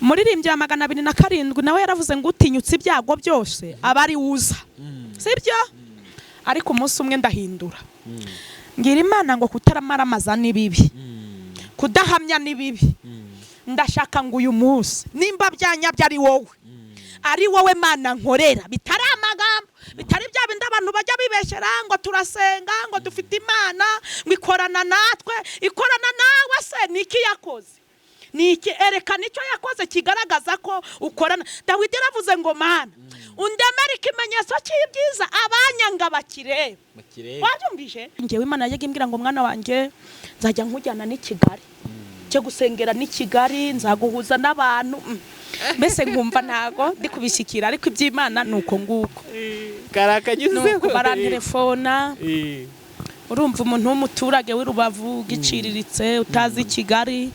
Umuririmbyi wa 207 nawe yaravuze ngo utinyutse ibyago byose abari uza sibyo ariko umunsi umwe ndahindura ngira Imana ngo kutaramaramaza ni bibi kudahamya ni bibi ndashaka ngo uyu munsi nimba byanyabye ari wowe Mana nkorera bitari amagambo bitari bya bindi abantu bajya bibeshera ngo turasenga ngo dufite Imana ngo ikorana natwe ikorana nawe se niki yakoze niki erekana icyo yakoze kigaragaza ko ukorana Dawidi yaravuze ngo Mana undemere ikimenyetso cy'ibyiza abanyanga bakireba wabyumvise ngewe Imana yagiye imbwira ngo mwana wanjye nzajya nkujyana ni Kigali cyo gusengera ni Kigali nzaguhuza n'abantu mbese nkumva ntago ndi kubishikira ariko iby'Imana nuko nguko karakanyuze nuko barantelefona urumva umuntu w'umuturage w'Urubavu giciriritse utazi Kigali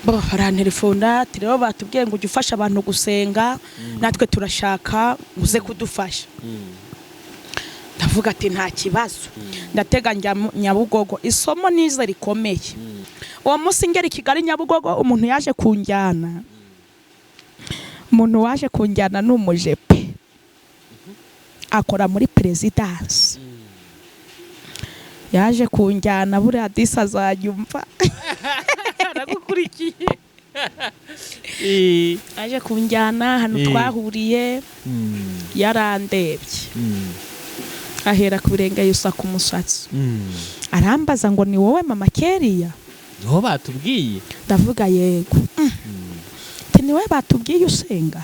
bo barantelefona rero batubwiye ngo ujye ufasha abantu gusenga natwe turashaka uze kudufasha ndavuga ati nta kibazo ndatega Nyabugogo isomo nize rikomeye uwo munsi ngera Kigali Nyabugogo umuntu yaje kunjyana n'umujepe akora muri presidence yaje kunjyana buriya disa azajyumva aragukurikiye yaje kunjyana hano twahuriye yarandebye ahera ku birenge yusa ku musatsi arambaza ngo ni wowe mama Keriya niho batubwiye ndavuga yego ni wowe batubwiye usenga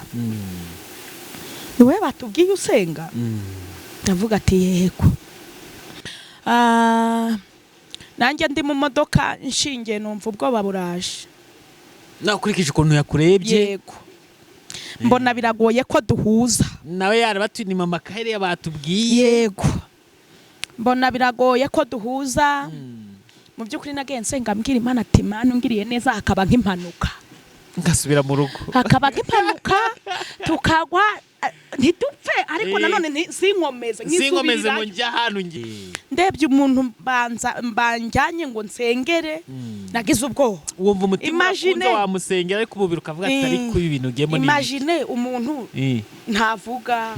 ni wowe batubwiye usenga ndavuga ati yego nanjye ndi mu modoka nshingiye numva ubwoba buraje nakurikije ukuntu yakurebye yego mbona biragoye ko duhuza nawe yarabatuye ni mama Keriya batubwiye yego mbona biragoye ko duhuza mu by'ukuri nagiye nsenga mbwira Imana ati Mana ungiriye neza hakaba nk'impanuka ngasubira mu rugo hakaba nk'impanuka tukagwa ntidupfe ariko nanone sinkomeze ngo njya hano ngiye ndebye umuntu mbanjanye ngo nsengere nagize ubwoba wumva umutima wakunze wamusengera ariko umubiri ukavuga atari ku ibintu ugemo ni imagine umuntu ntavuga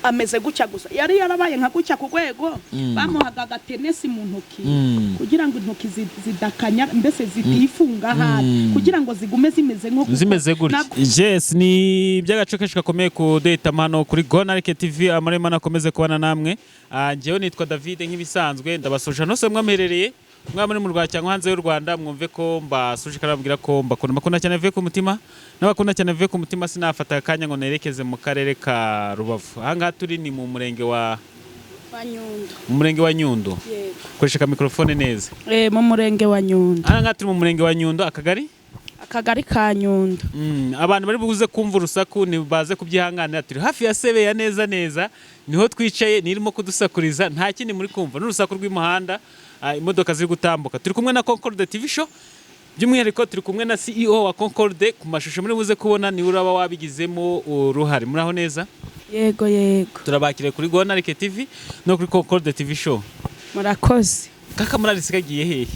ameze gucya gusa yari yarabaye nka gucya ku rwego bamuhaga agatenesi mu ntoki kugira ngo intoki zidakanya mbese zitifunga hasi kugira ngo zigume zimeze gutya yes ni by'agace kenshi gakomeye ku data mano kuri Gonarike TV amarema nakomeze kubana namwe ngewe nitwa David nk'ibisanzwe ndabasoje nose mwamerereye mwamuri mu Rwanda cyangwa hanze y'u Rwanda mwumve ko mbasuje karabwira ko mbakunda cyane vuye ku mutima n'abakunda cyane vuye ku mutima sinafata akanya ngo nerekeze mu karere ka Rubavu ahangaha turi ni mu murenge wa Nyundo mu murenge wa Nyundo koresha ka microphone neza mu murenge wa Nyundo ahangaha turi mu murenge wa Nyundo akagari ka Nyundo abantu bari buze kumva urusaku ni baze kubyihanganira turi hafi ya Sebeya neza niho twicaye nirimo kudusakuriza nta kindi muri kumva n'urusaku rw'umuhanda imodoka ziri gutambuka turi kumwe na Concorde TV show by'umwihariko turi kumwe na CEO wa Concorde ku mashusho muri buze kubona ni uraba wabigizemo uruhare muri aho neza yego turabakire kuri Gonarike TV no kuri Concorde TV show murakoze kakamurarisi kagiye hehe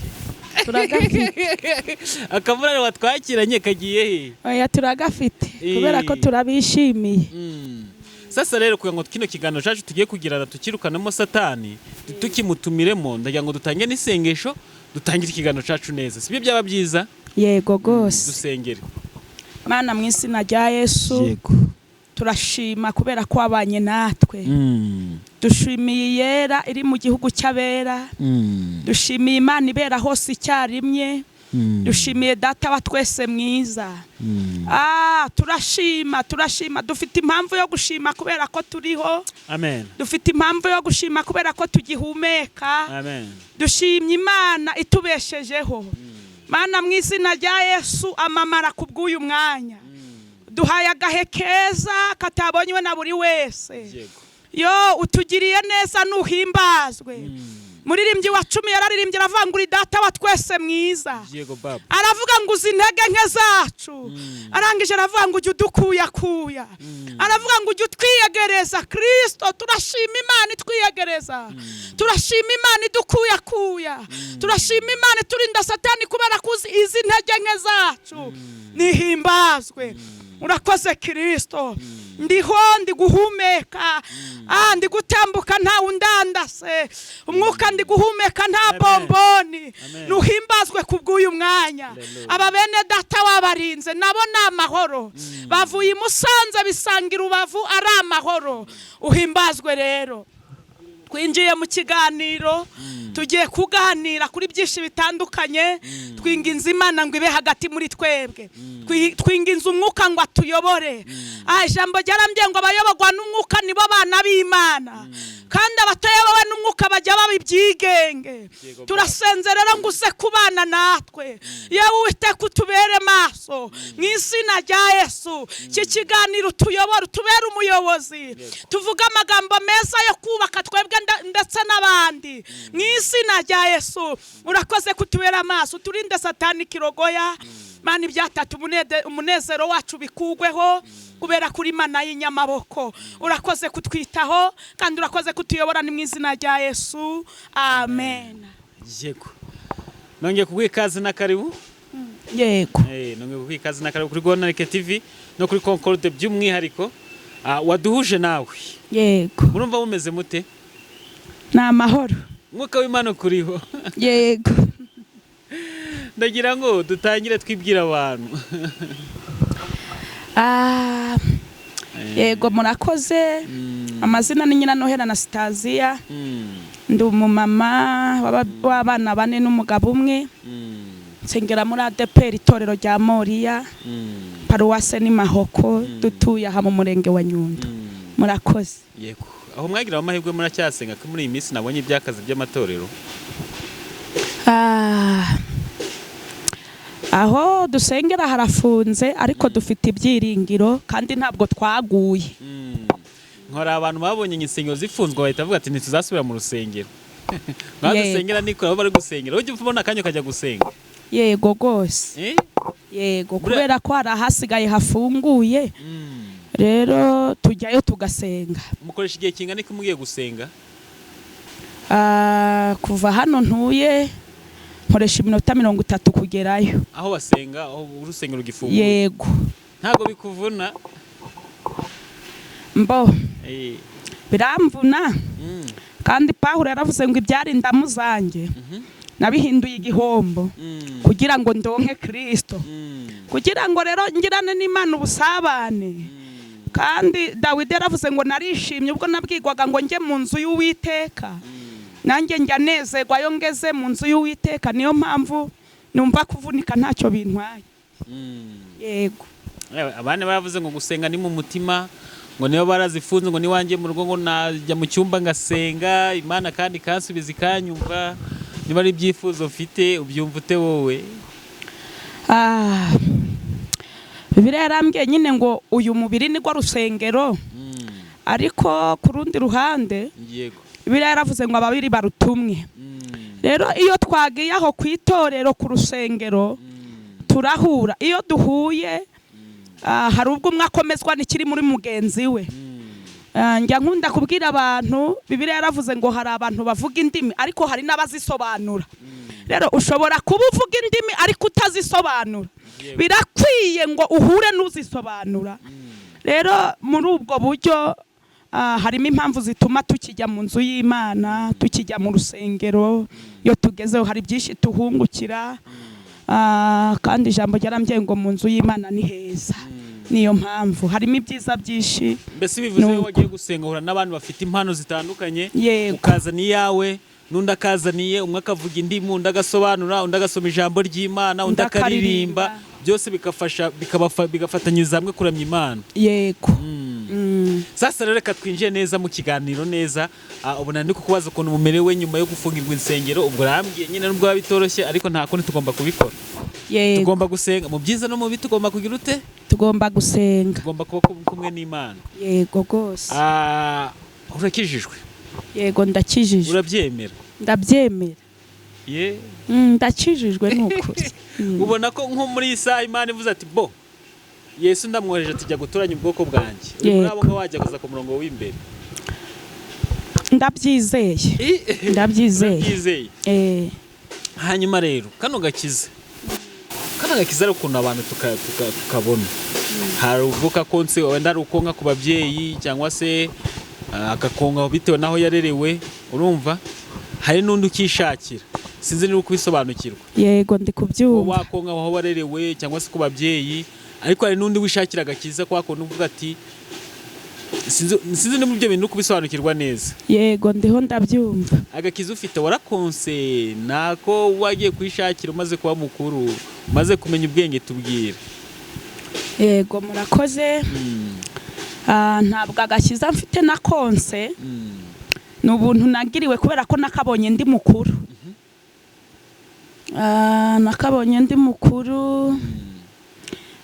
turagafite akamurare watwakiranye kagiye hehe oya turagafite kubera ko turabishimiye sasa rero kugira ngo kino kiganiro cyacu tugiye kugirana tukirukanamo satani tukimutumiremo ndagira ngo dutange n'isengesho dutangire ikiganiro cyacu neza sibyo byaba byiza yego gose dusengere Mana mu izina rya Yesu yego turashima kubera ko wabanye natwe dushimiye yera iri mu gihugu cy'abera dushimiye Imana ibera hose icyarimye dushimiye data wa twese mwiza turashima dufite impamvu yo gushima kubera ko turiho amen dufite impamvu yo gushima kubera ko tugihumeka amen dushimye Imana itubeshejeho Mana mu izina rya Yesu amamara kubw'uyu mwanya duhaye agahe keza katabonywe na buri wese yo utugiriye neza nuhimbazwe muririmbyi wa 10 yararirimbye aravuga ngo uri data wa twese mwiza. Yego baba. Aravuga ngo uzi intege nke zacu. Arangije aravuga ngo ujye udukuyakuya. Aravuga ngo ujye utwiyegereza Kristo. Turashima Imana itwiyegereza. Turashima Imana idukuyakuya. Turashima Imana turinda Satani kubera kuzi izi intege nke zacu. Nihimbazwe. Urakoze Kristo. Ndiho ndi guhumeka, ndi gutambuka nta undandase, umwuka ndi guhumeka nta bomboni. Nuhimbazwe kubw'uyu mwanya. Aba bene data wabarinze nabo ni amahoro, bavuye i Musanze bisangira Rubavu ari amahoro. Uhimbazwe rero. Twinjiye mu kiganiro, tugiye kuganira kuri byinshi bitandukanye. Twinginze Imana ngo ibe hagati muri twebwe. Twinginze umwuka ngo atuyobore. Ijambo ryarambye ngo abayoborwa n'umwuka nibo bana b'Imana, kandi abatayobowe n'umwuka bajya babibyigenge. Turasenze rero ngo uze kubana natwe, yewe Uwiteka utubere maso mu izina rya Yesu. Iki kiganiro tuyobora, utubere umuyobozi, tuvuga amagambo meza yo kubaka twebwe ndetse n'abandi mu izina rya Yesu. Urakoze kutubera maso, turinde Satani kirogoya. Mana ibyatatu umunezero wacu bikugweho kubera kuri Imana y'inyamaboko. Urakoze kutwitaho kandi urakoze kutuyobora ni mu izina rya Yesu. Amen. Yego. Nongeye kugwikaze na karibu. Yego. Nongeye kugwikaze na karibu kuri Gonarike TV no kuri Concorde by'umwihariko. Waduhuje nawe. Yego. Murumva mumeze mute? Na amahoro. Mwuka w'Imana kuriho. Yego. Ndagira ngo dutangire twibwira abantu. Yego murakoze. Amazina ni Nyiranohera Anastasia. Ndi umumama w'abana 4 n'umugabo umwe. Nsengera muri ADPR itorero rya Moriya. Paruwase ni Mahoko, dutuye aha mu murenge wa Nyundo. Murakoze. Yego. Aho mwagira amahirwe muracyasenga ko muri iyi minsi nabonye ibyakazi by'amatorero. Aho dusengera harafunze ariko dufite ibyiringiro kandi ntabwo twaguye. Nkora abantu babonye insengero zifunzwe bahita bavuga ati ntituzasubira mu rusengero. Badusengera niko abo bari gusengera. Ujye ubona akanyo kajya gusenga. Yego gose. Yego kubera ko harahasigaye hafunguye. Rero tujyayo tugasenga. Mukoresha igihe kingana iki mugiye gusenga? Kuva hano ntuye nkoresha iminota 30 kugerayo. Aho basenga, aho urusengero gifunguye. Yego. Ntago bikuvuna? Mbo. Biramvuna. Kandi Pawulo yaravuze ngo ibyari indamu zanjye nabihinduye igihombo kugira ngo ndonke Kristo. Kugira ngo rero ngirane n'Imana ubusabane. Kandi Dawidi yaravuze ngo narishimye ubwo nabwirwaga ngo nge mu nzu y'Uwiteka. Nanjye njya nezerwa yo ngeze mu nzu y'Uwiteka, niyo mpamvu numva kuvunika ntacyo bintwaye. Yego. Abane baravuze ngo gusenga ni mu mutima, ngo niyo barazifunze ngo niwanjye mu rugo ngo najya mu cyumba ngasenga Imana kandi kansubiza ikanyumva. Niba ari ibyifuzo ufite ubyumva ute wowe? Bibiliya yarambwiye nyine ngo uyu mubiri nigwo rusengero. Ariko ku rundi ruhande yego Bibiliya yaravuze ngo ababiri barutumwe. Rero iyo twagiye aho ku itorero ku rusengero turahura. Iyo duhuye hari ubwo umwe akomezwa n'ikiri muri mugenzi we. Njya nkunda kubwira abantu Bibiliya yaravuze ngo hari abantu bavuga indimi ariko hari n'abazisobanura. Rero ushobora kuba uvuga indimi ariko utazisobanura. Birakwiye ngo uhure n'uzisobanura. Rero muri ubwo buryo harimo impamvu zituma tukijya mu nzu y'Imana, tukijya mu rusengero. Iyo tugezeho hari byinshi tuhungukira, kandi ijambo ryarambye ngo mu nzu y'Imana ni heza. Niyo mpamvu harimo ibyiza byinshi. Mbese bivuze ko wagiye gusenga uhura n'abantu bafite impano zitandukanye, ukazana iyawe n'undi akazaniye, umwe akavuga indimu, undi agasobanura, undi agasoma ijambo ry'Imana, undi akaririmba, byose bigafatanyiriza hamwe kuramya Imana. Yego. Sasa rero reka twinjiye neza mu kiganiro neza. Ubona ndi kukubaza ukuntu mumerewe nyuma yo gufungirwa insengero. Ubwo rambwiye nyine nubwo bitoroshye ariko nta kundi tugomba kubikora. Tugomba gusenga mu byiza no mu bibi. Tugomba kugira ute? Tugomba gusenga. Tugomba kuba kumwe n'Imana. Yego gose. Urakijijwe? Yego ndakijijwe. Urabyemera? ndabyemera ye ndakijijwe n'ukuri ubona ko nko muri isaha Imana ivuze ati bo Yesu ndamwohereje tujya guturanya ubwoko bwanjye urabo ngo wajya kuza ku murongo w'imbere ndabyizeye hanyuma rero kano gakiza ari ukuntu abantu tukabona hari uvuka konse wenda ari ukonka ku babyeyi cyangwa se agakonka bitewe naho yarerewe urumva hari n'undi ukishakira sinzi niba kubisobanukirwa yego ndi kubyumva wakonka aho warerewe cyangwa se ku babyeyi ariko hari n'undi wishakira agakiza kwa kuntu uvuga ati sinzi niba ibyo bintu kubisobanukirwa neza yego ndiho ndabyumva agakiza ufite warakonse nako wagiye kwishakira umaze kuba mukuru umaze kumenya ubwenge tubwira yego murakoze ntabwo agakiza mfite na konse ni ubuntu nagiriwe kubera ko nakabonye ndi mukuru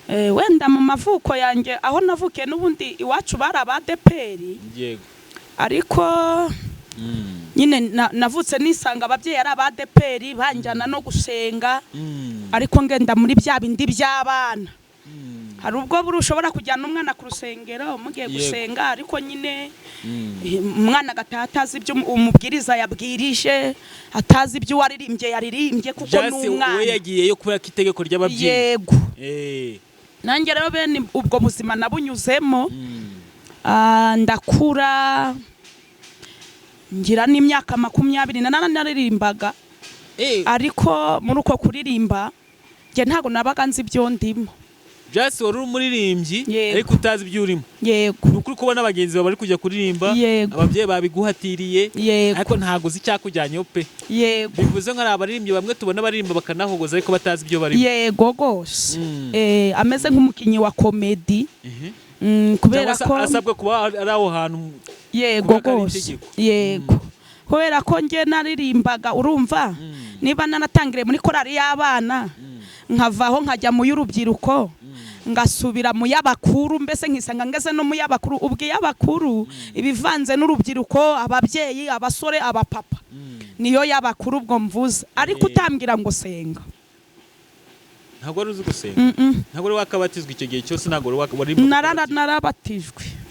wenda mu mavuko yanjye aho navukiye n'ubundi iwacu bari abadeperi ariko nyine navutse nisanga ababyeyi ari abadeperi banjyana no gusenga ariko ngenda muri bya bindi by'abana hari ubwo buri ushobora kujyana umwana ku rusengero mugiye gusenga ariko nyine umwana agataha atazi ibyo umubwiriza yabwirije atazi ibyo waririmbye yaririmbye kuko n'umwana we yagiyeyo kubera ko itegeko ry'ababyeyi yego nanjye rero bene ubwo buzima nabunyuzemo ndakura ngira n'imyaka 20 naririmbaga ariko muri uko kuririmba njye ntago nabaga nzi ibyo ndimo Just wari umuririmbyi ariko utazi ibyo urimo yego nukuri kubona abagenzi bari kujya kuririmba ababyeyi babiguhatiriye ariko ntago uzi cyakujyanyo pe yego bivuze nka abaririmbyi bamwe tubona baririmba bakanahogoza ariko batazi ibyo barimo yego gose ameze nk'umukinyi wa comedy kubera ko asabwe kuba ari aho hantu yego gose yego kubera ko nge naririmbaga urumva niba nanatangire muri korali y'abana nkavaho nkajya mu y'urubyiruko ngasubira mu y'abakuru mbese nkisanga ngeze no mu y'abakuru ubwiye abakuru ibivanze n'urubyiruko ababyeyi abasore abapapa niyo y'abakuru ubwo mvuze ariko utambwira ngo senga ntabwo ari uzi gusenga ntabwo ari wakabatizwa icyo gihe cyose ntabwo wari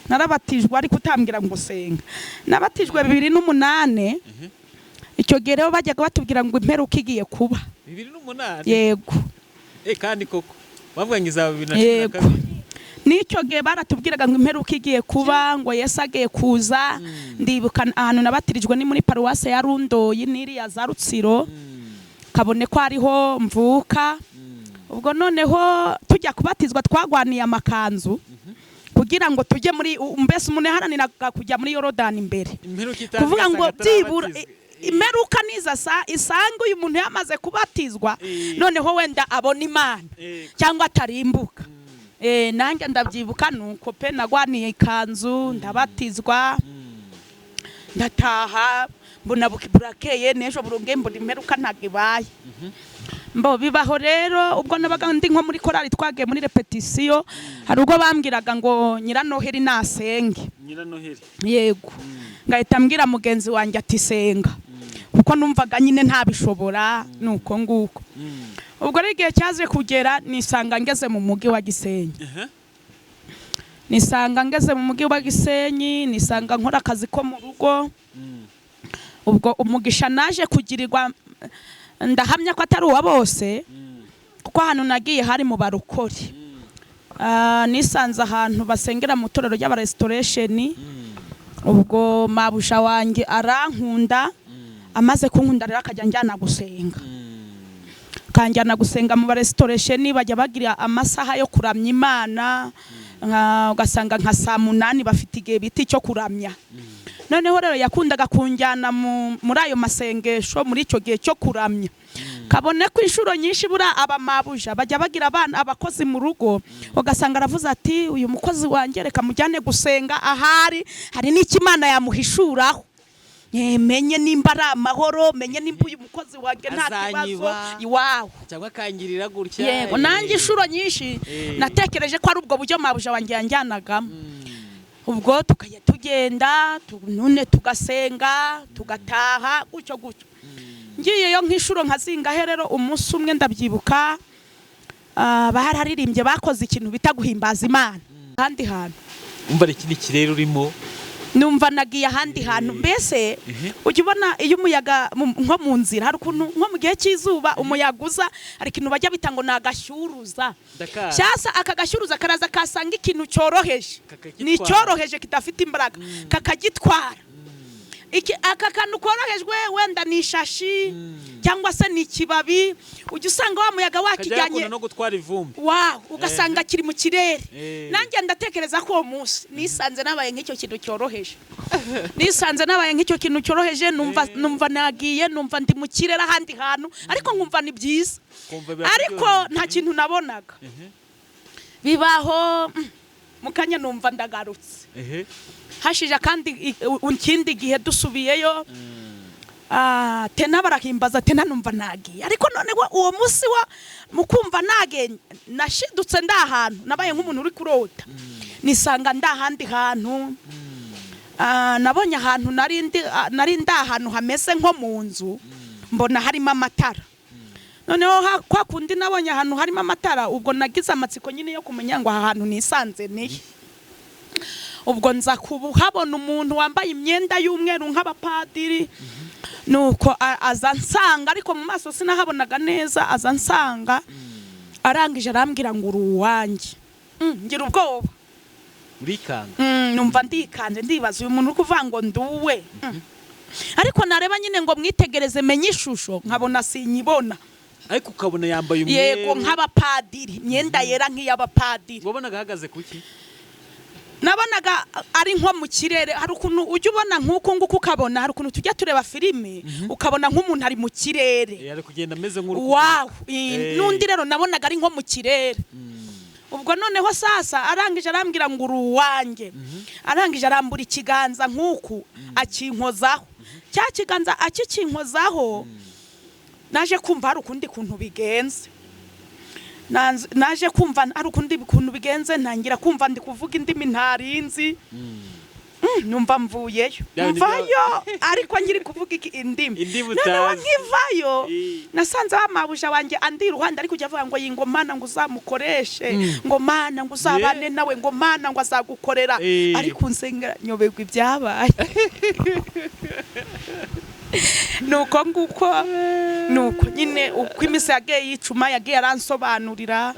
narabatijwe ariko utambwira ngo senga nabatijwe 2008 icyo gihe rero bajyaga batubwira ngo imperuka igiye kuba 2008 yego kandi koko bavuga ngo izaba 2012 n'icyo gihe baratubwiraga ngo imperuka igiye kuba ngo Yesu agiye kuza ndibuka ahantu nabatirijwe ni muri paruwase ya Rundoyi n'iriya za Rutsiro kabone ko ariho mvuka ubwo noneho tujya kubatizwa twagwaniye amakanzu kugira ngo tujye muri mbese umuntu yaharaniraga kujya muri Yorodani imbere kuvuga ngo byibura imeruka niza isanga uyu muntu yamaze kubatizwa noneho wenda abona Imana cyangwa atarimbuka nanjye ndabyibuka nuko pe nagwaniye ikanzu ndabatizwa ndataha mbona burakeye nejo burunge mbona imeruka ntagibaye mbo bibaho rero ubwo nabaga ndi nko muri korali twagiye muri repetition hari ubwo bambwiraga ngo Nyiranoheri nasenge yego ngahita mbwira mugenzi wanjye ati senga kuko numvaga nyine ntabishobora nuko nguko ubwo rero igihe cyaje kugera nisanga ngeze mu mugi wa Gisenyi nisanga nkora akazi ko mu rugo ubwo umugisha naje kugirirwa ndahamya ko atari uwa bose kuko ahantu nagiye hari mu barukori nisanze ahantu basengera mu torero ry'aba restoration ubwo mabusha wanjye arankunda amaze kunkunda rero akajya njyana gusenga kanjyana gusenga mu restoration bajya bagira amasaha yo kuramya Imana ugasanga nka saa 8 bafite igihe biti cyo kuramya noneho rero yakundaga kunjyana muri ayo masengesho muri icyo gihe cyo kuramya kabone ko inshuro nyinshi bura abamabuja bajya bagira abana abakozi mu rugo ugasanga aravuze ati uyu mukozi wanjye reka mujyane gusenga ahari hari n'ikimana yamuhishuraho menye nimba ari amahoro menye nimba uyu mukozi wanjye nta kibazo iwawe cyangwa kangirira gutya yego nanjye inshuro nyinshi natekereje ko ari ubwo buryo mabuja wanjye yanjyanagamo ubwo tukajya tugenda none tugasenga tugataha gutyo ngiyeyo nk'inshuro nkazingahe rero umunsi umwe ndabyibuka bararirimbye bakoze ikintu bita guhimbaza Imana ahandi hantu umva ikindi kirere urimo numva nagiye ahandi hantu mbese ujya ubona iyo umuyaga nko mu nzira hari ukuntu nko mu gihe cy'izuba umuyaga uza hari ikintu bajya bita ngo ni agashyuruza cyasa aka gashyuruza karaza kasanga ikintu cyoroheje ni cyoroheje kidafite imbaraga kakagitwara aka kantu korohejwe wenda ni ishashi cyangwa se ni ikibabi ujya usanga wa muyaga wakijyanye no gutwara ivumbi ugasanga kiri mu kirere nanjye ndatekereza ko uwo munsi nisanze nabaye nk'icyo kintu cyoroheje numva nagiye numva ndi mu kirere ahandi hantu ariko nkumva ni byiza ariko nta kintu nabonaga bibaho mukanya numva ndagarutse hashije kandi ikindi gihe dusubiyeyo tena barahimbaza tena numva nagiye ariko none uwo munsi mukumva nage nashidutse ndahantu nabaye nk'umuntu uri kurota nisanga ndahandi hantu nabonye ahantu nari ndahantu hameze nko mu nzu mbona harimo amatara noneho kwa kundi nabonye ahantu harimo amatara ubwo nagize amatsiko nyine yo kumenya ngo aha hantu nisanze nihe ubwo nza kuhabona umuntu wambaye imyenda y'umweru nk'abapadiri nuko aza nsanga ariko mu maso sinahabonaga neza aza nsanga arangije arambwira ngo uri uwanjye ngira ubwoba urikanga numva ndikanze ndibaza uyu muntu uri kuvuga ngo nduwe ariko nareba nyine ngo mwitegereze menye ishusho nkabona sinyibona ariko ukabona yambaye umweru yego nk'abapadiri imyenda yera nk'iy'abapadiri wabonaga ahagaze kuki nabonaga ari nko mu kirere hari ukuntu ujya ubona nk'uko nguko ukabona hari ukuntu tujya tureba filime ukabona nk'umuntu ari mu kirere ari kugenda ameze nk'urukundo wow n'undi rero nabonaga ari nko mu kirere ubwo noneho sasa arangije arambwira ngo uri uwanjye arangije arambura ikiganza nk'uku akinkozaho cya kiganza akikinkozaho naje kumva hari ukundi kuntu bigenze naje kumva ari ukundi kuntu bigenze ntangira kumva ndi kuvuga indimi ntarinzi numva mvuyeyo mvayo ariko ngiri kuvuga indimi noneho nkivayo nasanze amabuja wanjye andi iruhande ariko ujya avuga ngo yingo mana ngo uzamukoreshe ngo mana ngo uzabane nawe ngo mana ngo azagukorera ariko nsengera nyoberwa ibyabaye nuko nyine uko iminsi yagiye yicuma yagiye aransobanurira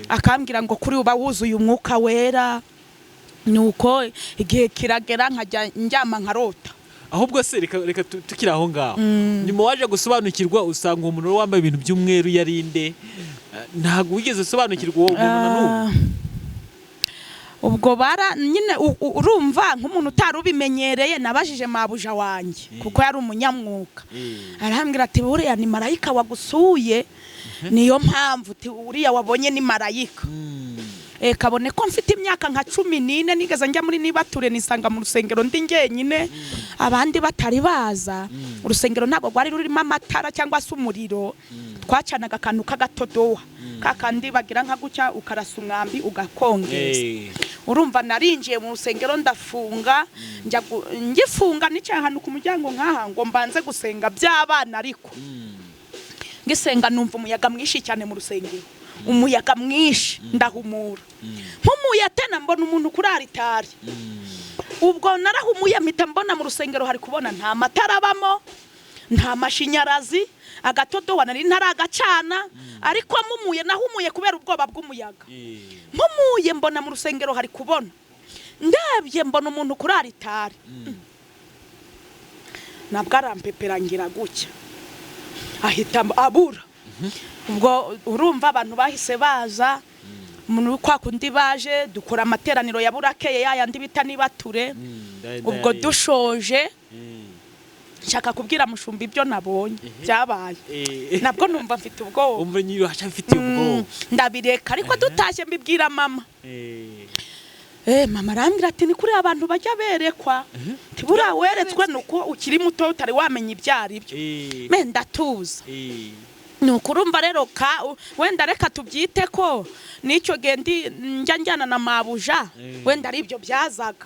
akambwira ngo kuri uba wuzuye umwuka wera nuko igihe kiragera nkajya njyama nkarota ahubwo se reka tukiri aho ngaho nyuma waje gusobanukirwa usanga uwo muntu wambaye ibintu by'umweru yarinde ntabwo wigeze usobanukirwa uwo muntu na n'ubu ubwo nyine urumva nk'umuntu utari ubimenyereye nabajije mabuja wanjye kuko yari umunyamwuka arambwira ati buriya ni marayika wagusuye niyo mpamvu uriya wabonye ni marayika kabone ko mfite imyaka nka 14 nigeze njya muri nibature nisanga mu rusengero ndi ngenyine abandi batari baza urusengero ntabwo rwari rurimo amatara cyangwa se umuriro twacanaga akantu k'agatodowa kakandi bagira nka gucya ukarasa umwambi ugakongeza urumva narinjiye mu rusengero ndafunga ngifunga nicaye ahantu ku muryango nk'aha ngo mbanze gusenga by'abana ariko ngisenga numva umuyaga mwinshi cyane mu rusengero umuyaga mwinshi ndahumura nk'umuye tena mbona umuntu kuri aritari ubwo narahumuye mpita mbona mu rusengero hari kubona nta matara abamo nta mashanyarazi agatodowa nari ntaragacana ariko mumuye nahumuye kubera ubwoba bw'umuyaga mumuye mbona mu rusengero hari kubona ndebye mbona umuntu kuri aritari nabwo arampeperangira gutya ahita abura ubwo urumva abantu bahise baza umuntu kwa kundi baje dukora amateraniro ya burakeye yayandi bita nibature ubwo dushoje nshaka kubwira mushumba ibyo nabonye byabaye nabwo numva mfite ubwoba umva nyiri hashafite ubwoba ndabireka ariko dutashye mbibwira mama mama arambwira ati ni kuri abantu bajya berekwa tibura weretswe nuko ukiri muto utari wamenya ibyari byo ndatuza nukurumva rero wenda reka tubyite ko nicyo gendi njya njyana na mabuja wenda ari ibyo byazaga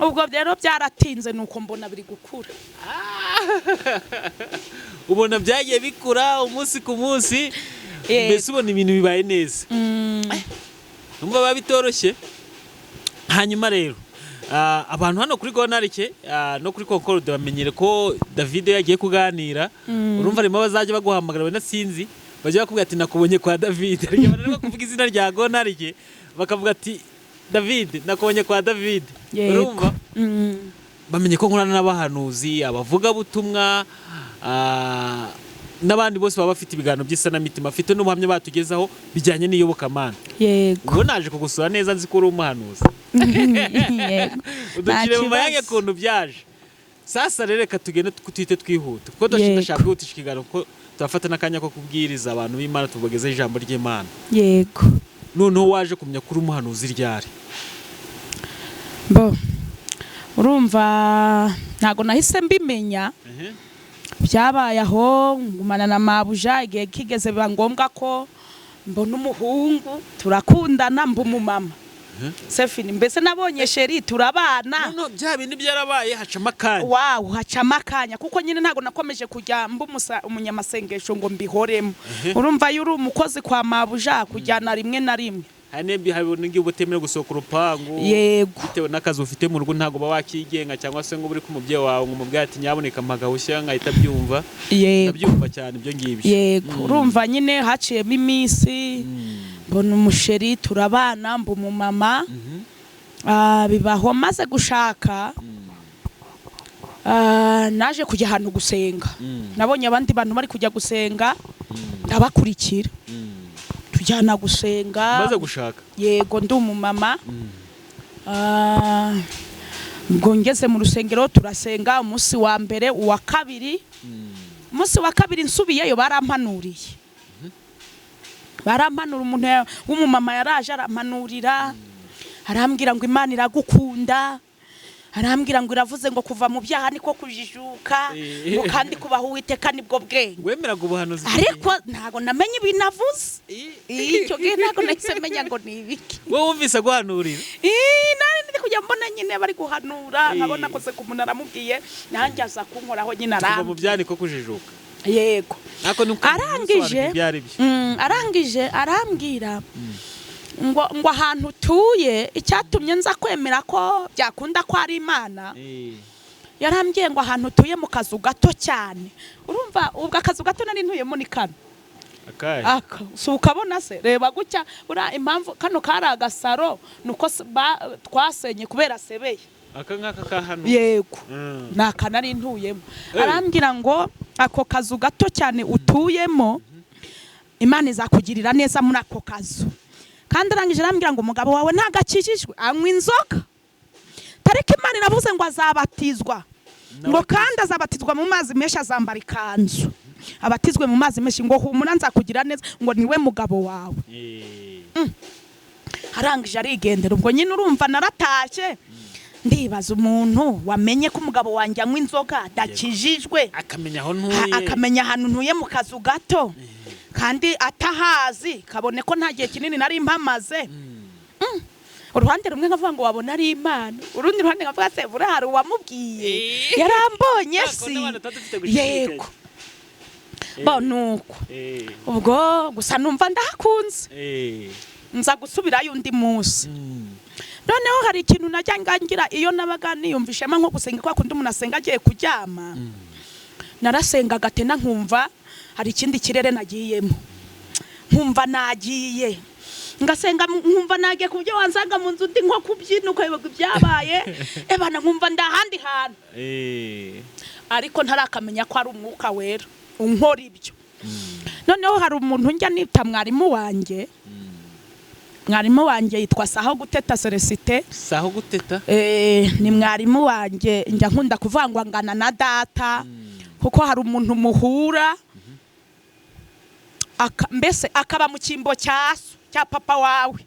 ubwo rero byaratinze nuko mbona biri gukura. ubona byagiye bikura umunsi ku munsi mbese ubona ibintu bibaye neza. Numva biba bitoroshye. Hanyuma rero abantu hano kuri Gonarike no kuri Concorde bamenyere ko David yagiye kuganira. Urumva arimo bazajya baguhamagara wenda sinzi bajya bakubwira ati nakubonye kwa David. Ariko kuvuga izina rya Gonarike bakavuga ati David nakubonye kwa David. Urumva bamenye ko nkorana n'abahanuzi abavuga butumwa n'abandi bose baba bafite ibiganiro by'isanamitima afite n'ubuhamya batugezaho bijyanye n'iyobokamana. Yego ubwo naje kugusura neza nzi ko uri umuhanuzi. Udukire mu mayange kuntu byaje. Sasa rero reka tugende twite twihuta kuko ndashaka kwihutisha ikiganiro ko turafata n'akanya ko kubwiriza abantu b'Imana tubagezeho ijambo ry'Imana. Yego noneho waje kumenya kuri umuhanuzi ryari? Bo urumva ntago nahise mbimenya. Byabaye aho ngumana na mabuja igihe kigeze biba ngombwa ko mbona umuhungu turakundana mba umumama. Sefini mbese nabonye sheri turabana. No bya bintu byarabaye hacama kanya. Wow hacama kanya kuko nyine ntago nakomeje kujya mba umunyamasengesho ngo mbihoremo. Urumva yuri umukozi kwa mabuja kujyana rimwe na rimwe. Hanebi habona ngi ubutemere gusohoka urupangu. Yego bitewe n'akazi ufite mu rugo ntago bawakigenga cyangwa se ngo buri ku mubyeyi wawe ngo mubwira ati nyaboneka amagawushya nkahita byumva. Ndabyumva cyane ibyo ngibyo. Yego urumva nyine haciyemo iminsi mbona umusheri turabana mba umumama. Bibaho maze gushaka naje kujya ahantu gusenga. Nabonye abandi bantu bari kujya gusenga ndabakurikira tujyana gusenga. Maze gushaka yego ndi umumama. Ubwo ngeze mu rusengero turasenga umunsi wa mbere uwa kabiri. Umunsi wa kabiri nsubiyeyo barampanuriye. Barampanura umuntu w'umumama yaraje arampanurira arambwira ngo Imana iragukunda. Arambwira ngo iravuze ngo kuva mu byaha niko kujijuka ngo kandi kubaho Uwiteka nibwo bwenge. Wemeraga ubuhanuzi ariko ntago namenye ibinavuze. Icyo gihe ntago nahise menya ngo ni ibiki. Wowe wumvise guhanurira? Nari ndi kujya mbona nyine bari guhanura nkabona ko se kumuntu aramubwiye nanjye aza kunkoraho nyine kuva mu byaha niko kujijuka. Yego arangije arambwira ngo ahantu utuye icyatumye nza kwemera ko byakunda ko ari Imana. Yarambwiye ngo ahantu utuye mu kazu gato cyane. Urumva ubwo akazu gato nari ntuyemo ni kano. So ukabona se reba gutya ura impamvu kano kari agasaro nuko twasenye kubera sebeye. Aka ngaka ka hano. Yego naka nari ntuyemo. Arambwira ngo ako kazu gato cyane utuyemo Imana izakugirira neza muri ako kazu. Kandi arangije arambwira ngo umugabo wawe ntagakijijwe anywa inzoga. Tariki Imana iravuze ngo azabatizwa. Ngo kandi azabatizwa mu mazi menshi azambara ikanzu. Abatizwe mu mazi menshi ngo humura nzakugira neza ngo niwe mugabo wawe. Arangije arigendera ubwo nyine urumva naratashye. Ndibaza umuntu wamenye ko umugabo wanjye anywa inzoga dakijijwe akamenya ahantu ntuye mu kazu gato kandi atahazi kabone ko nta gihe kinini nari mpamaze. Uruhande rumwe nkavuga ngo wabona ari Imana, urundi ruhande nkavuga se buri hari uwamubwiye yarambonye si. Yego nuko ubwo gusa numva ndahakunze nza gusubirayo undi munsi. Noneho hari ikintu najya ngangira iyo nabaga niyumvishema nko gusenga kwa kundi umuntu asenga agiye kuryama. Narasenga gatena nkumva hari ikindi kirere nagiyemo. Nkumva nagiye ngasenga nkumva nagiye kubyo wanzaga mu nzu ndi nko kubyina uko byabaye ebana nkumva ndahandi hantu. Ariko ntarakamenya ko ari umwuka wera unkora ibyo. Noneho hari umuntu njya nita mwarimu wanjye. Mwarimu wanjye yitwa Saho Guteta Celestin. Saho Guteta? Ni mwarimu wanjye njya nkunda kuvangwa ngana na data kuko hari umuntu muhura mbese akaba mu kimbo cya papa wawe.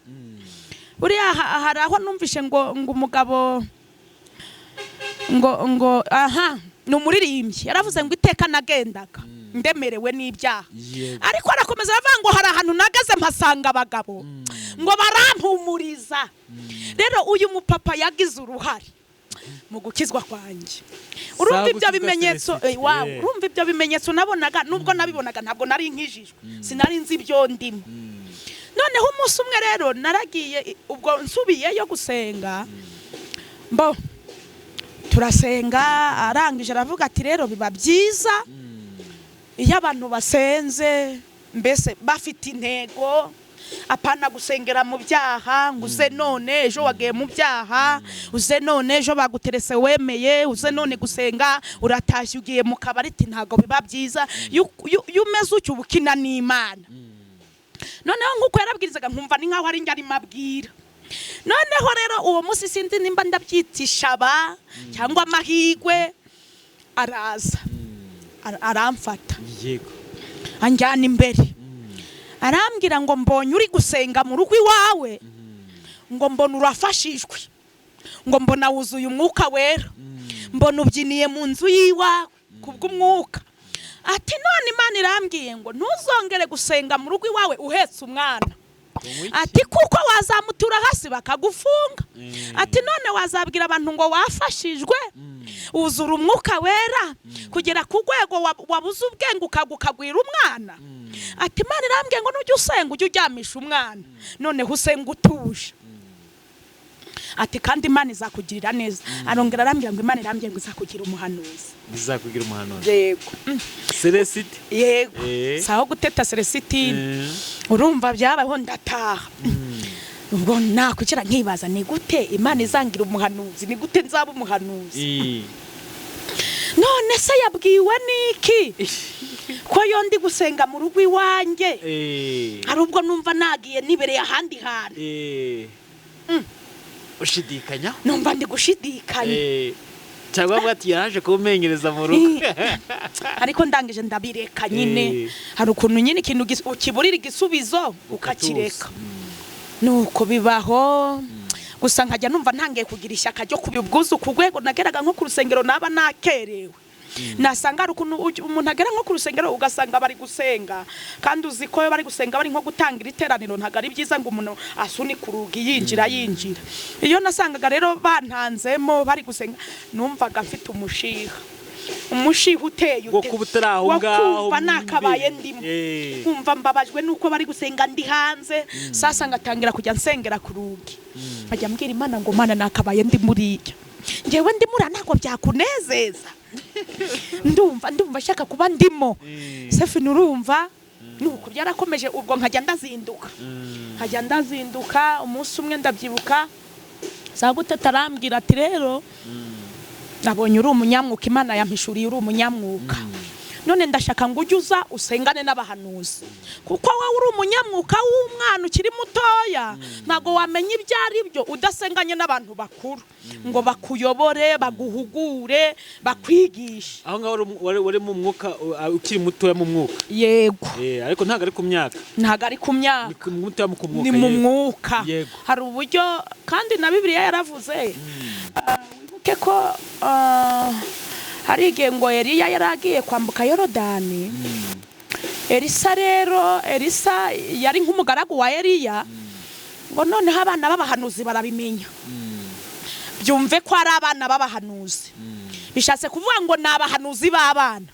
Buriya hari aho numvishe ngo umugabo ngo ni umuririmbyi yaravuze ngo iteka nagendaga ndemerewe n'ibyaha. Ariko arakomeza aravuga ngo hari ahantu nagaze mpasanga abagabo ngo barampumuriza. Rero uyu mupapa yagize uruhare mu gukizwa kwanjye. Urumva ibyo bimenyetso urumva ibyo bimenyetso nabonaga, nubwo nabibonaga ntabwo nari nkijijwe, sinari nzi ibyo ndimo. Noneho umunsi umwe rero naragiye, ubwo nsubiyeyo gusenga, turasenga, arangije aravuga ati rero biba byiza iyo abantu basenze, mbese bafite intego, apana gusengera mu byaha, ngo uze none ejo wagiye mu byaha, uze none ejo baguterese wemeye, uze none gusenga uratashye ugiye mu kabari, ati ntago biba byiza iyo umeze utyo ubukina n'Imana. Noneho nk'uko yarabwirizaga nkumva ni nkaho ari njye arimo abwira. Noneho rero uwo munsi sinzi nimba ndabyitisha cyangwa amahirwe, araza aramfata anjyana imbere, arambwira ngo mbonye uri gusenga mu rugo iwawe, ngo mbona urafashijwe, ngo mbona wuzuye umwuka wera, mbona ubyiniye mu nzu yiwawe kubw'umwuka. Ati none Imana irambwiye ngo ntuzongere gusenga mu rugo iwawe uhetse umwana. Ati kuko wazamutura hasi bakagufunga. Ati none wazabwira abantu ngo wafashijwe, uzura umwuka wera, kugera ku rwego wabuze ubwenge ukagwira umwana. Ati Imana irambwiye ngo nujya usenga ujye uryamisha umwana, noneho usenga utuje. Ati kandi Imana izakugirira neza. Arongera arambwira ngo Imana irambwiye ngo izakugira umuhanuzi. Izakugira umuhanuzi. Yego. Celestin. Yego. Saho guteta Celestin. Urumva byabaho ndataha. Ubwo nakukira nkibaza ni gute Imana izangira umuhanuzi, ni gute nzaba umuhanuzi. None se yabwiwe niki ko yondi gusenga mu rugo iwanjye, hari ubwo numva nagiye nibereye ahandi hantu. Ushidikanya? Numva ndi gushidikanya. Cyangwa bwati yaraje kumenyereza mu rugo. Ariko ndangije ndabireka nyine. Hari ukuntu nyine ikintu ukiburira igisubizo ukakireka. Nuko bibaho. Gusa nkajya numva ntangiye kugira ishyaka ryo kubibwuza ku rwego nageraga nko ku rusengero naba nakerewe. Nasanga ari ukuntu umuntu agera nko ku rusengero ugasanga bari gusenga, kandi uzi ko bari gusenga bari nko gutangira iteraniro, ntago ari byiza ngo umuntu asuni kurugi yinjira. Iyo nasangaga rero bantanzemo bari gusenga, numvaga mfite umushiha uteye wo kubutara aho ngaho, kumva nakabaye ndimo, kumva mbabajwe nuko bari gusenga ndi hanze. Sasa ngatangira kujya nsengera ku rugi, nkajya mbwira Imana ngo Mana nakabaye ndi muriya, ngewe ndimura ntabwo byakunezeza. ndumva shaka kuba ndimo. Sefi nurumva nuko byarakomeje, ubwo nkajya ndazinduka. Umunsi umwe ndabyibuka saa guteta arambwira ati rero nabonye uri umunyamwuka, Imana yampishuriye uri umunyamwuka, none ndashaka ngo ujye uza usengane n'abahanuzi, kuko wowe uri umunyamwuka w'umwana ukiri mutoya, ntago wamenya ibyo ari byo udasenganye n'abantu bakuru ngo bakuyobore, baguhugure, bakwigisha. Aho ngaho wari mu mwuka, ukiri mutoya mu mwuka. Yego. Ariko ntago ari ku myaka. Ntago ari ku myaka. Ni mu mwuka. Hari uburyo kandi na Bibiliya yaravuze, wibuke ko hari igihe ngo Eliya yaragiye kwambuka Yorodani. Elisa yari nk'umugaragu wa Eliya, ngo noneho abana b'abahanuzi barabimenya, byumve ko ari abana b'abahanuzi, bishatse kuvuga ngo ni abahanuzi b'abana.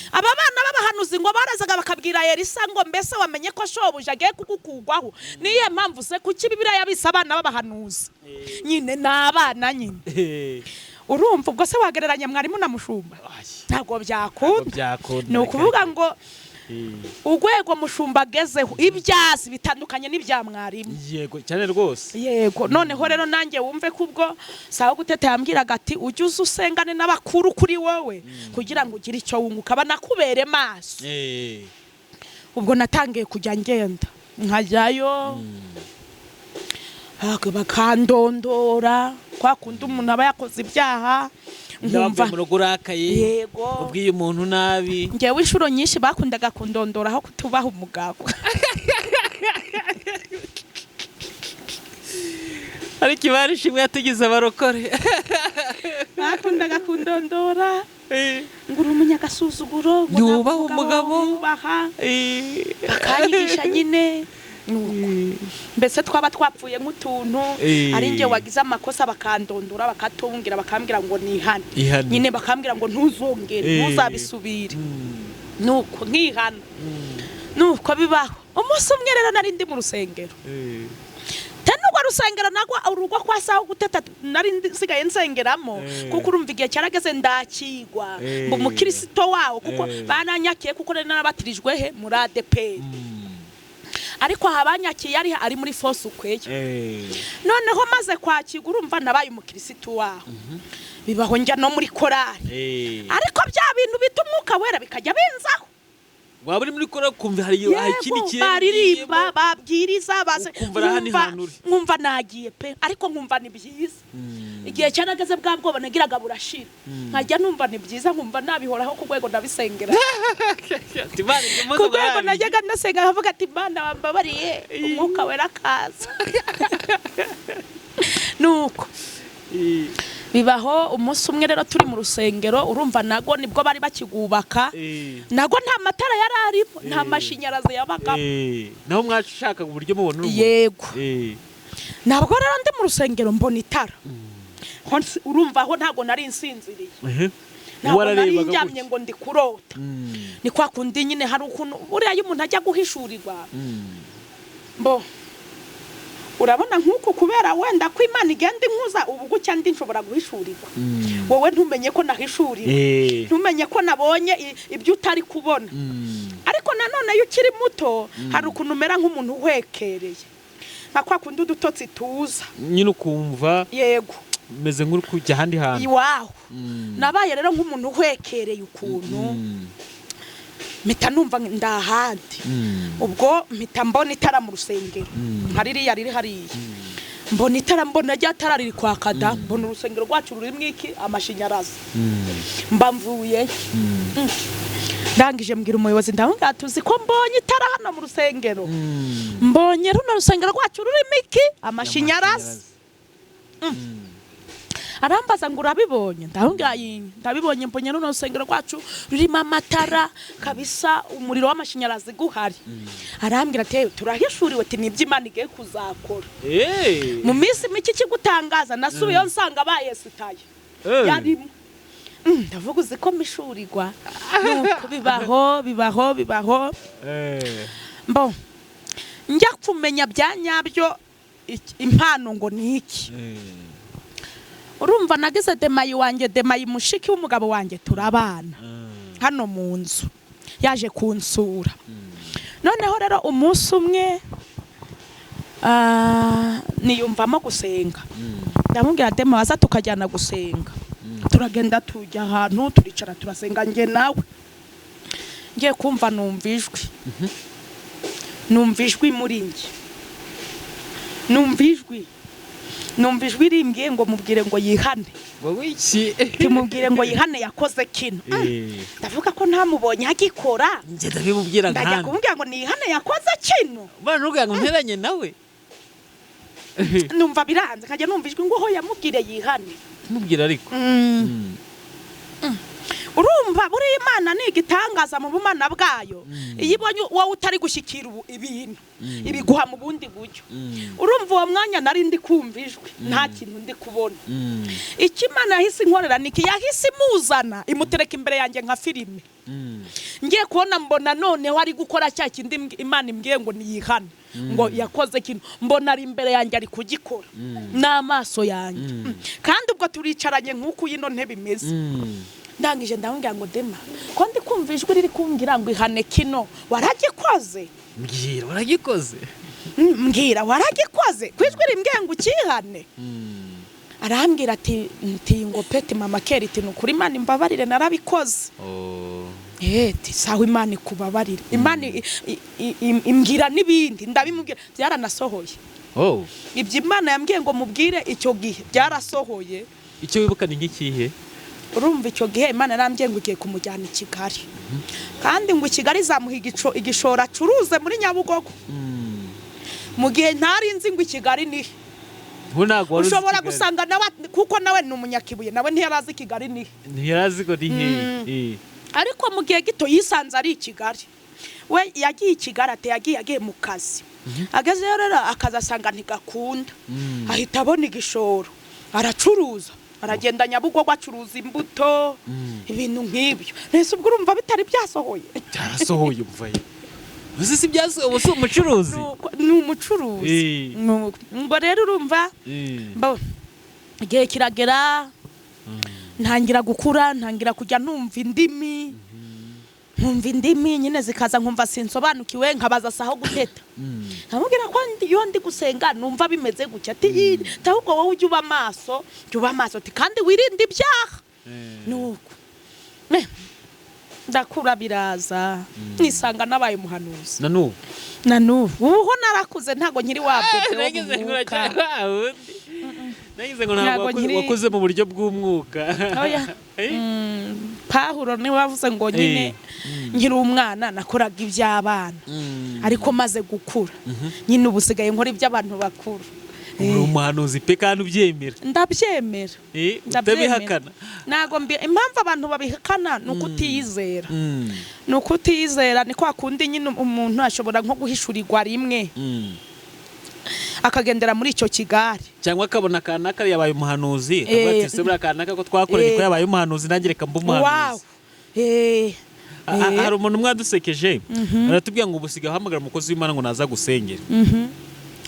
Aba bana b'abahanuzi ngo barazaga bakabwira Elisa ngo mbese wamenye ko shobuja agiye kugukugwaho, niyo mpamvu se kuki Bibiliya yabise abana b'abahanuzi nyine n'abana nyine. Urumva ubwo se wagereranya mwarimu na mushumba? Ntabwo byakunda. Ni ukuvuga ngo urwego mushumba agezeho ibyasi bitandukanye n'ibya mwarimu. Yego cyane rwose. Yego. Noneho rero nanjye wumve ko ubwo saho guteta yambwiraga ati ujye uza usengane n'abakuru kuri wowe kugira ngo ugire icyo wunguka banakubere maso. Ubwo natangiye kujya ngenda nkajyayo, bakandondora kwa kundi umuntu aba yakoze ibyaha, nkumva mu rugo urakaye, ubwiye umuntu nabi. Ngewe inshuro nyinshi bakundaga kundondora aho kutubaha umugabo. Ari kibari shimwe yatugize abarokore. Bakundaga kundondora nguru umunyagasuzuguro, yubaha umugabo, yubaha, bakanyigisha nyine mbese twaba twapfuye nk'utuntu ari nge wagize amakosa bakandondora bakatungira bakambwira ngo nihane nyine bakambwira ngo ntuzongere ntuzabisubire nuko nkihana nuko bibaho umunsi umwe rero nari ndi mu rusengero tenugwa rusengero nagwa urugo kwa saho guteta nari nsigaye nsengeramo kuko urumva igihe cyarageze ndakigwa ngo umukristo wawo kuko bananyakiye kuko nari narabatirijwe he muri ADP ariko habanyakiye ari muri force ukweye noneho maze kwakigwa urumva nabaye umukristo waho bibaho njya no muri korali ariko bya bintu bitumuka wera bikajya binzaho waba uri muri korali kumva hari ikindi kintu baririmba babwiriza base nkumva nagiye pe ariko nkumva ni byiza igihe cyanagaze bwa bwoba nagiraga burashira nkajya numva ni byiza nkumva nabihoraho ku rwego ndabisengera ku rwego najyaga ndasenga nkavuga ati Imana wambabariye umwuka wera kaza nuko bibaho umunsi umwe rero turi mu rusengero urumva nago nibwo bari bakigubaka nago nta matara yararimo nta mashanyarazi yabagamo naho mwashaka uburyo mubona urugo yego nabwo rero ndi mu rusengero mbona itara urumva aho ntago nari nsinziriye ntabwo nari njyamye ngo ndi kurota ni kwa kundi nyine hari ukuntu buriya iyo umuntu ajya guhishurirwa mbo urabona nk'uko kubera wenda ko Imana igenda inkuza ubu gucya ndi nshobora guhishurirwa wowe ntumenye ko nahishuriwe ntumenye ko nabonye ibyo utari kubona ariko nanone iyo ukiri muto hari ukuntu umera nk'umuntu uhwekereye nka kwa kundi udutotsi tuza nyine ukumva yego meze nk'uri kujya ahandi hantu iwawe nabaye rero nk'umuntu uhwekereye ukuntu mpita numva ndahandi ubwo mpita mbona itara mu rusengero haririya riri hariya mbona itara mbona rya tara riri kwakada mbona urusengero rwacu rurimo iki amashanyarazi mbamvuye ndangije mbwira umuyobozi ndamubwira tuzi ko mbonye itara hano mu rusengero mbonye runo rusengero rwacu rurimo iki amashanyarazi arambaza ngo urabibonye ndabibonye mbonye runo rusengero rwacu rurimo amatara kabisa umuriro w'amashanyarazi guhari arambwira ati turahishuriwe ati nibyo Imana igiye kuzakora mu minsi mike kigutangaza nasubiyeyo nsanga bayesitaye yarimo ndavuga uzi ko mishurirwa nuko bibaho mbo njya kumenya bya nyabyo impano ngo niki urumva nagize demayi mushiki w'umugabo wanjye turabana hano mu nzu yaje kunsura noneho rero umunsi umwe niyumvamo gusenga ndamubwira dema waza tukajyana gusenga turagenda tujya ahantu turicara turasenga nge nawe ngiye kumva numva ijwi muri nge numva ijwi rimbwiye ngo mubwire ngo yihane timubwire ngo yihane yakoze kino ndavuga ko ntamubonye agikora nje ndabimubwira nkana ndajya kumubwira ngo nihane yakoze kino bana nugira ngo nteranye nawe numva biranze nkajya numva ijwi ngo ho yamubwire yihane mubwira ariko urumva buri Imana ni igitangaza mu bumana bwayo iyo ibonye wowe utari gushyikira ibintu ibiguha mu bundi buryo urumva uwo mwanya nari ndi kumva ijwi nta kintu ndi kubona icyo Imana yahise inkorera niki yahise imuzana imutereka imbere yanjye nka filime ngiye kubona mbona noneho ari gukora cya kindi Imana imbwiye ngo niyihane ngo yakoze kintu mbona ari imbere yanjye ari kugikora n'amaso yanjye kandi ubwo turicaranye nk'uko yino ntebe imeze ndangije ndamubwira ngo dema ko ndi kumva ijwi riri kumbwira ngo ihane kino waragikoze mbwira waragikoze kwijwi rimbwiye ngo ukihane arambwira ati ngo pete mama keriti nukuri Imana imbabarire narabikoze sawa Imana ikubabarire Imana imbwira n'ibindi ndabimubwira byaranasohoye ibyo Imana yambwiye ngo mubwire icyo gihe byarasohoye icyo wibuka ni nk'ikihe urumva icyo gihe Imana yarambwiye ngo ugiye kumujyana i Kigali kandi ngo i Kigali zamuha igishoro acuruze muri Nyabugogo mu gihe ntari nzi ngo i Kigali nihe ushobora gusanga nawe kuko nawe ni umunyakibuye nawe ntiyarazi Kigali nihe ntiyarazi ko nihe ariko mu gihe gito yisanze ari i Kigali we yagiye ikigarate yagiye mu kazi agezeyo rero akazasanga ntigakunda ahita abona igishoro aracuruza aragenda Nyabugogo acuruza imbuto ibintu nk'ibyo nese ubwo urumva bitari byasohoye byarasohoye umvaye uzi si byasohoye ubu umucuruzi ni umucuruzi ngo rero urumva igihe kiragera ntangira gukura ntangira kujya numva indimi nyine zikaza nkumva sinsobanukiwe nkabaza saho guteta nkamubwira ko iyo ndi gusenga numva bimeze gutya ati ahubwo wowe ujye uba maso kandi wirinde ibyaha nuko ndakura biraza nisanga nabaye umuhanuzi na n'ubu ubu narakuze ntago nkiri wabebe nagize ngo ntabwo wakuze mu buryo bw'umwuka Pawulo ni wavuze ngo nyine nkiri umwana nakoraga iby'abana ariko maze gukura nyine ubusigaye nkora iby'abantu bakuru uri umuhanuzi pe kandi ubyemera ndabyemera utabihakana ntago impamvu abantu babihakana ni ukutiyizera ni kwa kundi nyine umuntu ashobora nko guhishurirwa rimwe akagendera muri icyo kigare cyangwa akabona kanaka yabaye umuhanuzi akavuga ati se buriya kanaka ko twakoranye ko yabaye umuhanuzi nanjye reka mbe umuhanuzi hari umuntu umwe wadusekeje aratubwira ngo ubusigaye uhamagara umukozi w'Imana ngo naza gusengera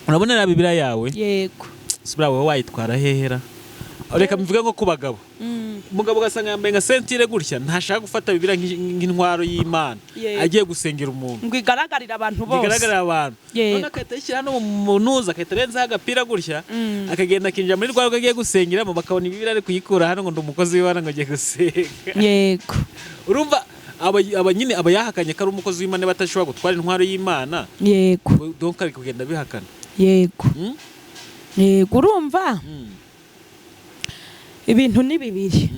urabona rya Bibiliya yawe yego se buriya wowe wayitwara hehera reka mvuge nko ku bagabo umugabo ugasanga yambaye nka sentire gutya ntashaka gufata Bibiliya nk'intwaro y'Imana agiye gusengera umuntu ngo igaragarira abantu bose none akahita yishyira hano mu ntuza akahita arenzaho agapira gutya akagenda akinjira muri rwa rugo agiye gusengeramo bakabona Bibiliya ari kuyikura hano ngo ndi umukozi w'Imana ngo agiye gusenga yego urumva nyine aba yahakanye ko ari umukozi w'Imana batashobora gutwara intwaro y'Imana yego donc ari kugenda bihakana yego urumva ibintu ni bibiri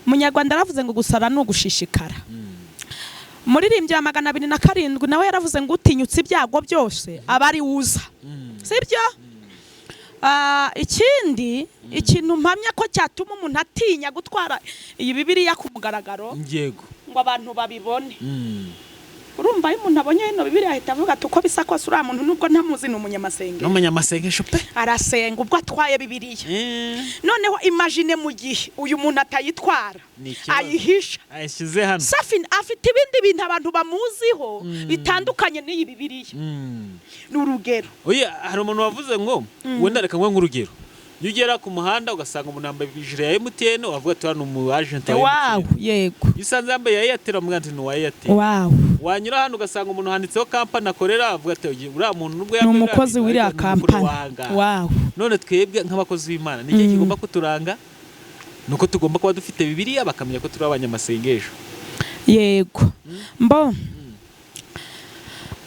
Munyarwanda aravuze ngo gusara ni ugushishikara Muririmbyi wa 207 nawe yaravuze ngo utinyutse ibyago byose aba ari wuza sibyo ikindi ikintu mpamya ko cyatuma umuntu atinya gutwara iyi Bibiliya ku mugaragaro yego ngo abantu babibone urumva iyo umuntu abonye ino Bibiliya ahita avuga uko bisa kose uriya muntu nubwo ntamuzi ni umunyamasengesho pe arasenga ubwo atwaye Bibiliya noneho imagine mu gihe uyu muntu atayitwara ayihisha ayishyize hano Safin afite ibindi bintu abantu bamuziho bitandukanye n'iyi Bibiliya ni urugero hari umuntu wavuze ngo wenda reka ngo nk'urugero iyo ugera ku muhanda ugasanga umuntu yambaye ijire ya MTN wavuga ati hano umu agent wa MTN yego isanze yambaye ya Airtel amuga ati ni wa Airtel wanyura hano ugasanga umuntu handitseho company akorera avuga ati uriya muntu nubwo yambaye umukozi w'iriya company none twebwe nk'abakozi b'Imana n'igihe kigomba kuturanga nuko tugomba kuba dufite Bibiliya bakamenya ko turi abanyamasengesho yego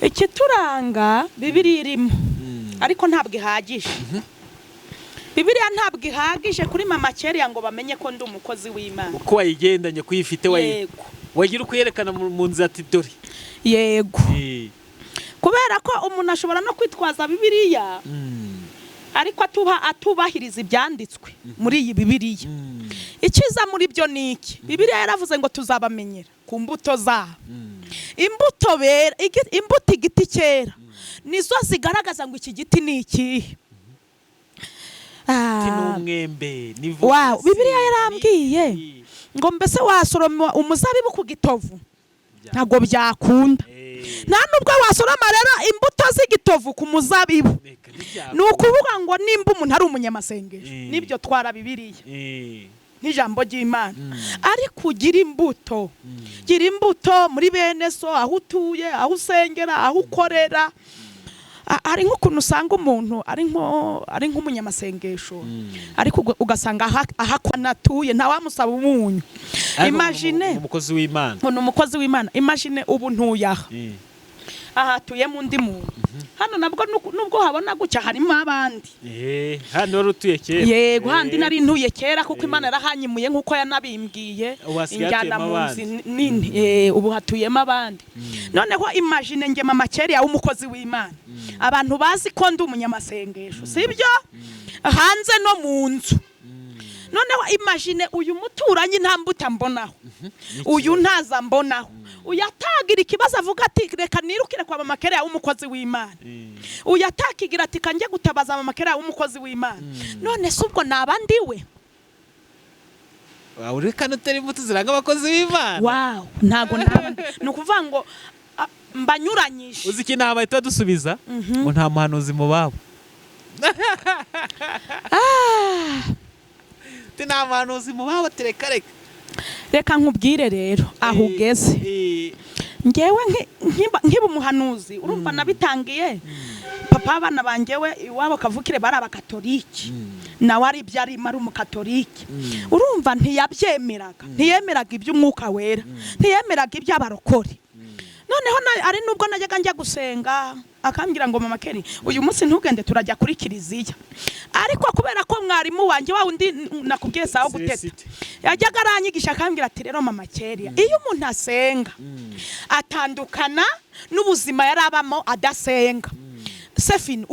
ikituranga Bibiliya irimo ariko ntabwo ihagije Bibiliya ntabwo ihagije kuri mama Keria ngo bamenye ko ndi umukozi w'Imana uko wayigendanye kuyifite wagira ukuyerekana mu nzira ati dore yego kubera ko umuntu ashobora no kwitwaza Bibiliya ariko atubahiriza ibyanditswe muri iyi Bibiliya ikiza muri byo niki Bibiliya yaravuze ngo tuzabamenyera ku mbuto zabo imbuto igiti cyera nizo zigaragaza ngo iki giti ni ikihe Bibiliya yarambwiye ngo mbese wasoroma umuzabibu ku gitovu ntago byakunda nta nubwo wasoroma rero imbuto z'igitovu ku muzabibu ni ukuvuga ngo nimba umuntu ari umunyamasengesho nibyo twara Bibiliya nk'ijambo ry'Imana ariko ugira imbuto gira imbuto muri bene so aho utuye aho usengera aho ukorera ari nk'ukuntu usanga umuntu ari nk'umunyamasengesho ariko ugasanga ahakanatuye nta wamusaba umunyu imagine umukozi w'Imana umukozi w'Imana imagine ubu ntuyaha ahatuye mu ndi muntu hano nabwo nubwo habona gucya harimo abandi hano wari utuye kera yego handi nari ntuye kera kuko Imana yarahanyimuye nk'uko yanabimbwiye injyana mu nzi nini ubu hatuyemo abandi noneho imagine nge mama Keria w'umukozi w'Imana abantu bazi ko ndi umunyamasengesho sibyo hanze no mu nzu noneho imagine uyu muturanyi nta mbuto mbonaho uyu ntaza mbonaho uyatagira ikibazo avuga ati reka nirukire kwa mama Kereya w'umukozi w'Imana. Uyatakigira ati kanje gutabaza mama Kereya w'umukozi w'Imana. None se ubwo nabandiwe? ureka nutari imbuto ziranga abakozi b'Imana. Wow, ntago nabandi. Nukuvuga ngo mbanyuranyije. Uzi iki nama bahita dusubiza ngo nta muhanuzi mu babo. Nta muhanuzi mu babo tereka reka. Reka nkubwire rero aho ugeze. Ngewe nkiba umuhanuzi urumva nabitangiye. Papa abana bangewe iwabo kavukire bari abakatoliki. Nawe ari byari mari umukatoliki. Urumva ntiyemeraga iby'umwuka wera. Ntiyemeraga iby'abarokore. Noneho ari nubwo najyaga njya gusenga akambwira ngo mama Keri uyu munsi ntugende turajya kuri kiliziya. Ariko kubera ko mwarimu wanjye wa undi nakubwiye saho guteta yajyaga aranyigisha akambwira ati rero mama Keri iyo umuntu asenga atandukana n'ubuzima yarabamo adasenga. Sefin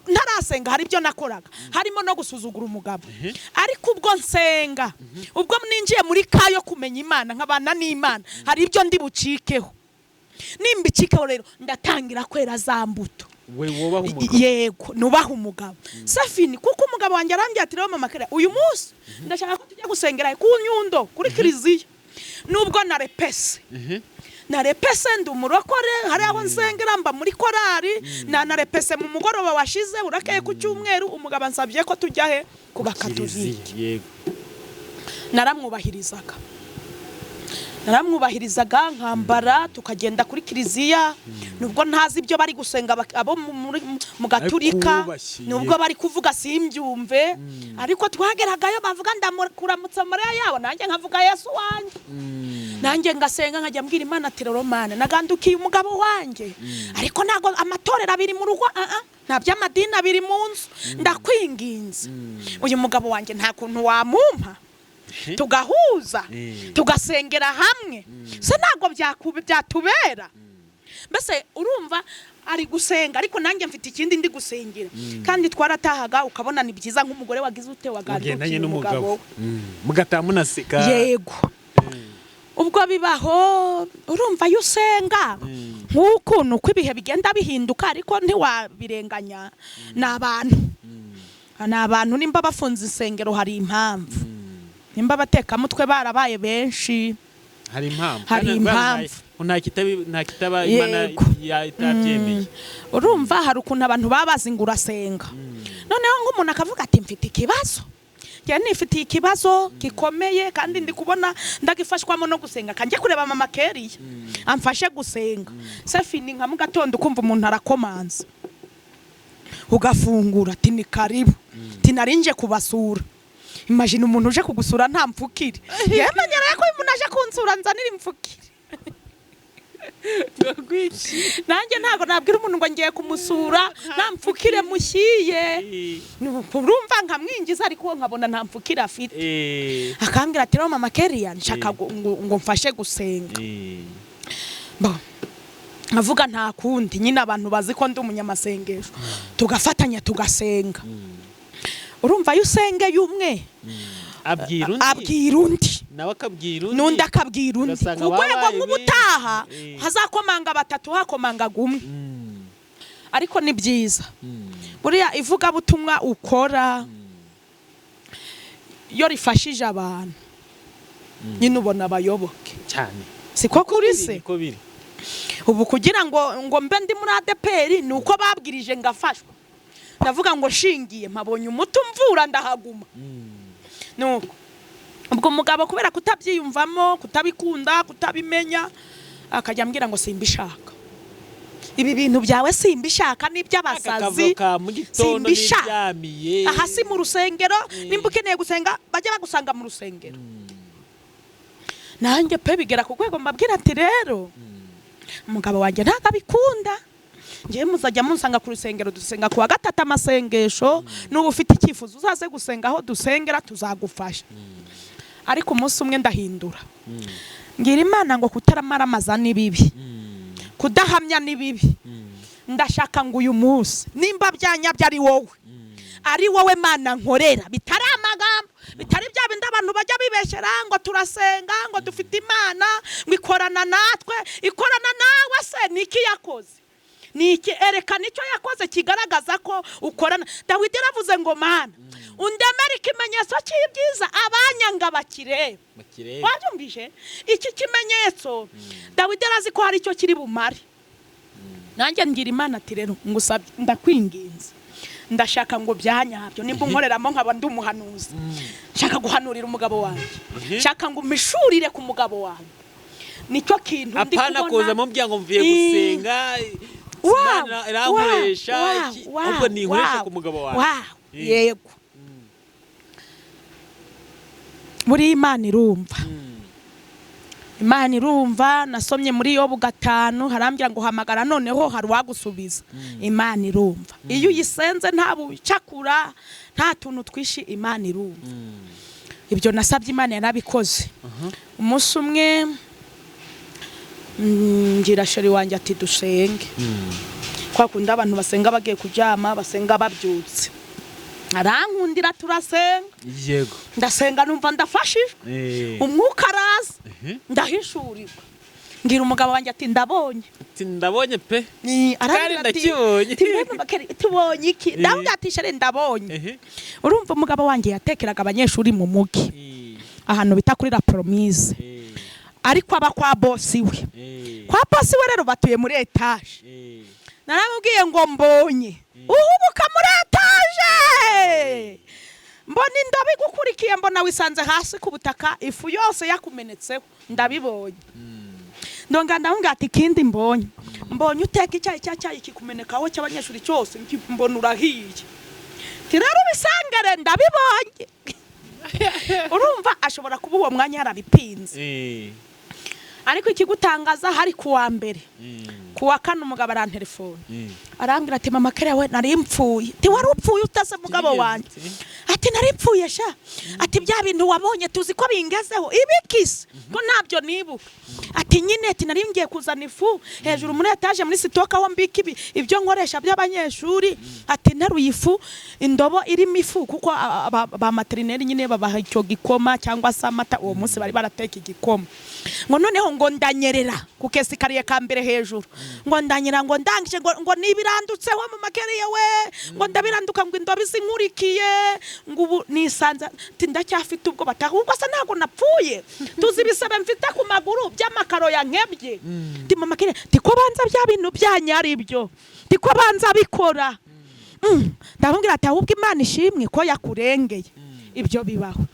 ntarasenga hari ibyo nakoraga harimo no gusuzugura umugabo. Ariko ubwo nsenga ubwo ninjiye muri kayo kumenya Imana nkabana n'Imana hari ibyo ndi bucikeho. Nimbicikeho rero ndatangira kwera za mbuto. We wobaho umugabo. Yego nubaho umugabo. Safini kuko umugabo wanjye arambye ati rero mama Kereya uyu munsi ndashaka ko tujya gusengera ku Nyundo kuri kiliziya. Nubwo narepese. Narepese ndi umurokore hari aho nsengera mba muri korari narepese mu mugoroba washize urakeye ku cyumweru umugabo ansabye ko tujya he ku bakatoliki. Yego. Naramwubahirizaga nkambara tukagenda kuri kiliziya nubwo ntazi ibyo bari gusenga abo mu gaturika nubwo bari kuvuga simbyumve ariko twageragayo bavuga ndamukuramutsa muri yabo nanjye nkavuga Yesu wanjye nanjye ngasenga nkajya mbwira Imana ati rero Mana nagandukiye umugabo wanjye ariko nago amatorero abiri mu rugo nta by'amadini abiri mu nzu ndakwinginze uyu mugabo wanjye nta kuntu wamumpa tugahuza tugasengera hamwe se ntago byatubera. Mbese urumva ari gusenga ariko nanjye mfite ikindi ndi gusengera kandi twaratahaga ukabona ni byiza nk'umugore wagize ute wagandukiye n'umugabo mugatamunaseka. Yego. Ubwo bibaho urumva yusenga nk'ukuntu uko ibihe bigenda bihinduka ariko ntiwabirenganya n'abantu nimba bafunze insengero hari impamvu. Nimba bateka mutwe barabaye benshi hari impamvu nta kitaba Imana yatabyemeye. Urumva hari ukuntu abantu babazingura senga. Noneho nk'umuntu akavuga ati mfite ikibazo cyane nifitiye ikibazo gikomeye kandi ndi kubona ndagifashwamo no gusenga kanje kureba mama Kereya amfashe gusenga. Sefini nka mu gatondo kumva umuntu arakomanza ugafungura ati ni karibu tinarinje kubasura. Imagine umuntu uje kugusura nta mfukire. Yemenyera ko umuntu aje kunsura nzanira imfukire. Nanjye ntago nabwira umuntu ngo ngiye kumusura nta mfukire mushyiye. Urumva nkamwinjiza ariko nkabona nta mfukire afite. Akambwira ati rero mama Kereya nshaka ngo mfashe gusenga. Avuga nta kundi nyine abantu bazi ko ndi umunyamasengesho tugafatanya tugasenga. Urumva yusengeye umwe abwira undi nawe akabwira undi n'undi akabwira undi ku rwego nk'ubutaha hazakomanga batatu hakomangaga umwe. Ariko ni byiza buriya ivugabutumwa ukora iyo rifashije abantu nyine ubona abayoboke cyane. Siko kuri se ubu kugira ngo mbe ndi muri ADPR ni uko babwirije ngafashwa. Navuga ngo shingiye mpabonye umuti umvura ndahaguma. Nuko ubwo mugabo kubera kutabyiyumvamo kutabikunda kutabimenya akajya ambwira ngo simbishaka ibi bintu byawe simbishaka n'iby'abasazi simbishaka. Aha si mu rusengero nimba ukeneye gusenga bajya bagusanga mu rusengero. Nanjye pe bigera ku rwego mbabwira ati rero umugabo wanjye ntago abikunda ngiye muzajya munsanga ku rusengero dusenga kuwa gatatu amasengesho n'ubu ufite icyifuzo uzaze gusenga aho dusengera tuzagufasha. Ariko umunsi umwe ndahindura ngira Imana ngo kutaramaraza ni bibi kudahamya ni bibi. Ndashaka ngo uyu munsi nimba byanyabye ari wowe Mana nkorera bitari amagambo bitari bya bindi abantu bajya bibeshyera ngo turasenga ngo dufite Imana ngo ikorana natwe, ikorana nawe se niki yakoze? Niki erekana icyo yakoze kigaragaza ko ukorana. Dawidi yaravuze ngo Mana undemere ikimenyetso cy'ibyiza abanyanga bakireba. Wabyumvise iki kimenyetso? Dawidi arazi ko hari icyo kiri bumare. Nanjye ngira Imana ati rero ngusabye ndakwinginze, ndashaka ngo byanyabyo nimba unkoreramo nkaba ndi umuhanuzi, nshaka guhanurira umugabo wanjye, nshaka ngo umishurire ku mugabo wanjye. Nicyo kintu ndi kubona. Apana koza mu byango mvuye gusenga irankoresha ahubwo ni inkoresha ku mugabo wanjye. Yego muri Imana irumva. Imana irumva. Nasomye muri Yobu 5 harambya ngo hamagara noneho hari wagusubiza. Imana irumva. Iyo uyisenze nta bucakura nta tuntu twishi, Imana irumva. Ibyo nasabye Imana yarabikoze. Umunsi umwe ngira sheri wanjye ati dusenge. Kwa kundi abantu basenga bagiye kuryama, basenga babyutse. Arankundira turasenga. Yego. Ndasenga numva ndafashijwe. Umwuka araza. Ndahishurirwa. Ngira umugabo wanjye ati ndabonye. Ati ndabonye pe. Kandi ndakibonye. Tubonye iki? Ndavuga ati sheri ndabonye. Urumva umugabo wanjye yatekeraga abanyeshuri mu mugi. Ahantu bita kuri La Promise. Ariko aba kwa bosi we. Kwa bosi we rero batuye muri etage. Naramubwiye ngo mbonye. Uhubuka muri etage. Mbona indobo igukurikiye, mbona wisanze hasi ku butaka, ifu yose yakumenetseho. Ndabibonye. Ndonga ndamubwira ati kindi mbonye uteka icyayi kikumenekaho cy'abanyeshuri cyose, mbona urahiye. Tirero bisangare ndabibonye. Urumva ashobora kuba uwo mwanya yarabipinze. Ariko ikigutangaza hari kuwa mbere. Kuwa kane umugabo arantelefone. Arambwira ati mama kare we nari mpfuye. Ti wari upfuye utase mugabo wanjye? Ati nari mpfuye sha. Ati bya bintu wabonye tuzi ko bingezeho ibikise ko ntabyo nibuka. Ati nyine ati nari ngiye kuzana ifu hejuru muri etage muri sitoka aho mbika ibyo nkoresha by'abanyeshuri. Ati nteruye ifu indobo irimo ifu kuko ba materineri nyine babaha icyo gikoma cyangwa se amata. Uwo munsi bari barateka igikoma. Ngo noneho ngo ndanyerera ku kesikariye ka mbere hejuru. Ngo ndanyera ngo ndangije ngo nibirandutseho mu makeriye we ngo ndabiranduka ngo indobo isinkurikiye ngo ubu nisanza tindacyafite ubwo batahubwo se ntago napfuye. Tuzi bisebe mfite ku maguru by'amakaro ya nkebye. Ndi mama kere tiko banza bya bintu byanyari byo tiko banza bikora. Ndamubwira ati ahubwo Imana ishimwe ko yakurengeye. Ibyo bibaho.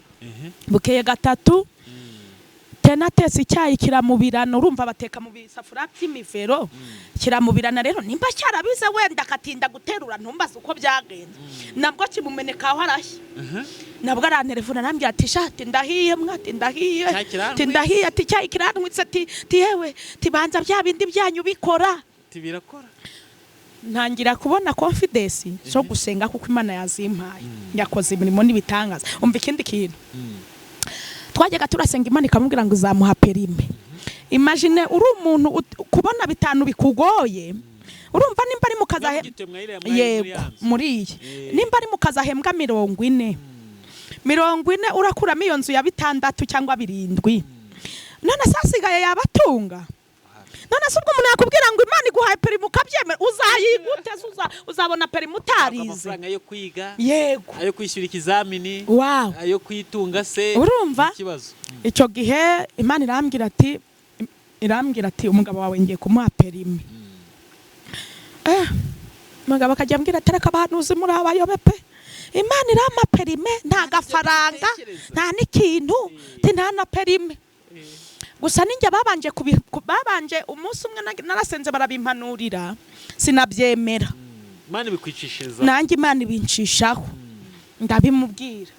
Bukeye gatatu natetse icyayi kiramubirana. Urumva bateka mu bisafuriya by'imivero kiramubirana. Rero nimba cyarabize wenda akatinda guterura ntumbaze uko byagenze, nabwo kimumenekaho arashye. Nabwo arantelefona arambwira ati shati ndahiye mwati ndahiye tindahiye ati icyayi kiranwitse ati yewe tibanza bya bindi byanyu bikora tibirakora. Ntangira kubona confidence so gusenga kuko Imana yazimpaye yakoze imirimo n'ibitangaza. Umva ikindi kintu twajyaga turasenga Imana ikamubwira ngo uzamuha perime. Imagine uri umuntu kubona bitanu bikugoye. Urumva nimba ari mukaza yego muri nimba ari mukaza hembwa 40 urakuramo iyo nzu ya 6 cyangwa 7. None sasigaye yabatunga. None se ubwo umuntu yakubwira ngo Imana iguhaye perime ukabyemera uzayigute? Uzabona perime utarize. Amafaranga yo kwiga, yego, ayo kwishyura ikizamini, ayo kwitunga se. Urumva ikibazo icyo gihe Imana irambwira ati umugabo wawe ngiye kumuha perime. Umugabo akajya ambwira tereka abahanuzi muri abayobe pe. Imana irama perime nta gafaranga nta n'ikintu nta na perime. Gusa ninjye babanje umunsi umwe narasenze barabimpanurira sinabyemera. Imana bikwicishiriza. Nanjye Imana ibincishaho. Ndabimubwira.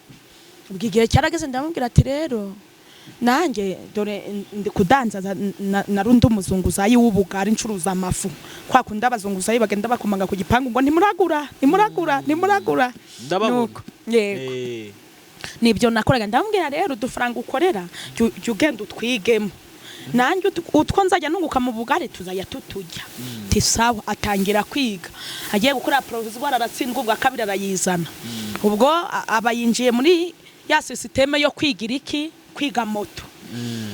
Ubwigihe cyarageze ndamubwira ati rero nanjye dore ndi kudanza narundi umuzunguzayi w'ubugari ncuruza amafu. Kwa kundi abazunguzayi bagenda bakomanga ku gipangu ngo nimuragura. Nuko yego. Nibyo nakoraga. Ndamubwira rero udufaranga ukorera jya ugenda utwigemo. Nanjye utwo nzajya nunguka mu bugari tuzajya tutujya. Tisawa atangira kwiga. Agiye gukora provisoire aratsindwa ubwa kabiri arayizana. Ubwo abayinjiye muri ya systeme yo kwigira iki kwiga moto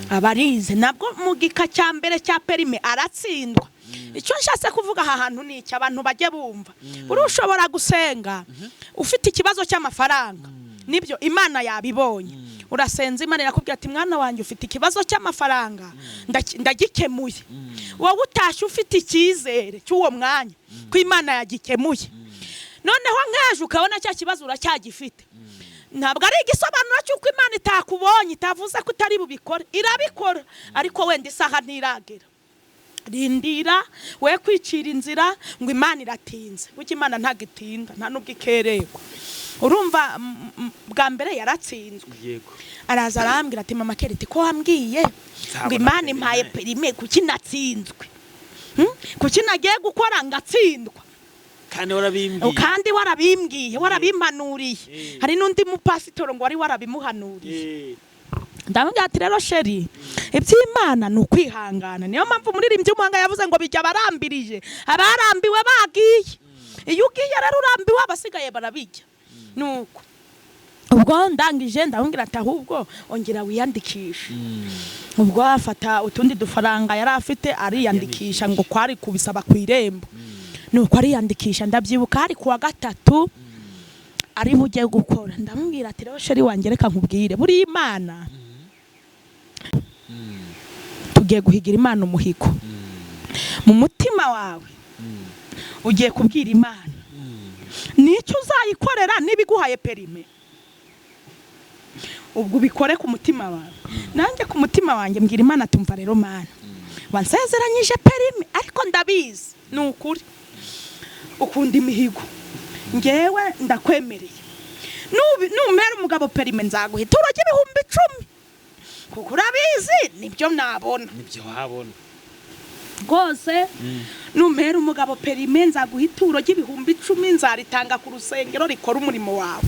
abarize nabwo mu gika cya mbere cya perime aratsindwa icyo nshatse kuvuga aha hantu ni iki abantu bajye bumva uri ushobora gusenga ufite ikibazo cy'amafaranga nibyo Imana yabibonye urasenza Imana irakubwira ati mwana wanjye ufite ikibazo cy'amafaranga ndagikemuye wowe utashye ufite icyizere cy'uwo mwanya ko Imana yagikemuye noneho nkaje ukabona cya kibazo uracyagifite ntabwo ari igisobanuro cy'uko Imana itakubonye itavuze ko utari bubikore irabikora ariko wenda isaha ntiragera rindira we kwicira inzira ngo Imana iratinze kuko Imana ntagitinda nta nubwo ikererwa urumva bwa mbere yaratsinzwe yego araza arambwira ati mama Keriti ko wambwiye ngo Imana impaye perime kuki natsinzwe kuki nagiye gukora ngatsindwa kandi warabimbwiye warabimpanuriye hari n'undi mupasitoro ngo wari warabimuhanuriye ndamubwira ati rero sheri iby'Imana ni ukwihangana niyo mpamvu umuririmbyi w'umuhanga yavuze ngo bijya barambirije abarambiwe bagiye iyo ugiye rero urambiwe abasigaye barabijya nuko ubwo ndangije ndamubwira ati ahubwo ongera wiyandikisha ubwo afata utundi dufaranga yari afite ariyandikisha ngo kwari kubisaba ku irembo nuko ariyandikisha ndabyibuka hari kuwa gatatu ari bujye gukora ndamubwira ati rero sheri wanjye reka nkubwire buri Imana tugiye guhigira Imana umuhigo mu mutima wawe ugiye kubwira Imana nicyo uzayikorera nibiguhaye perime ubwo bikore ku mutima wawe nanjye ku mutima wanjye mbwira Imana tumva rero Mana wansezeranyije perime ariko ndabizi ni ukuri ukunda imihigo ngewe ndakwemereye numera umugabo perime nzaguha ituro ry'ibihumbi 10 kuko urabizi nibyo nabona nibyo wabona rwose numera umugabo perime nzaguha ituro ry'ibihumbi 10 nzaritanga ku rusengero rikora umurimo wawe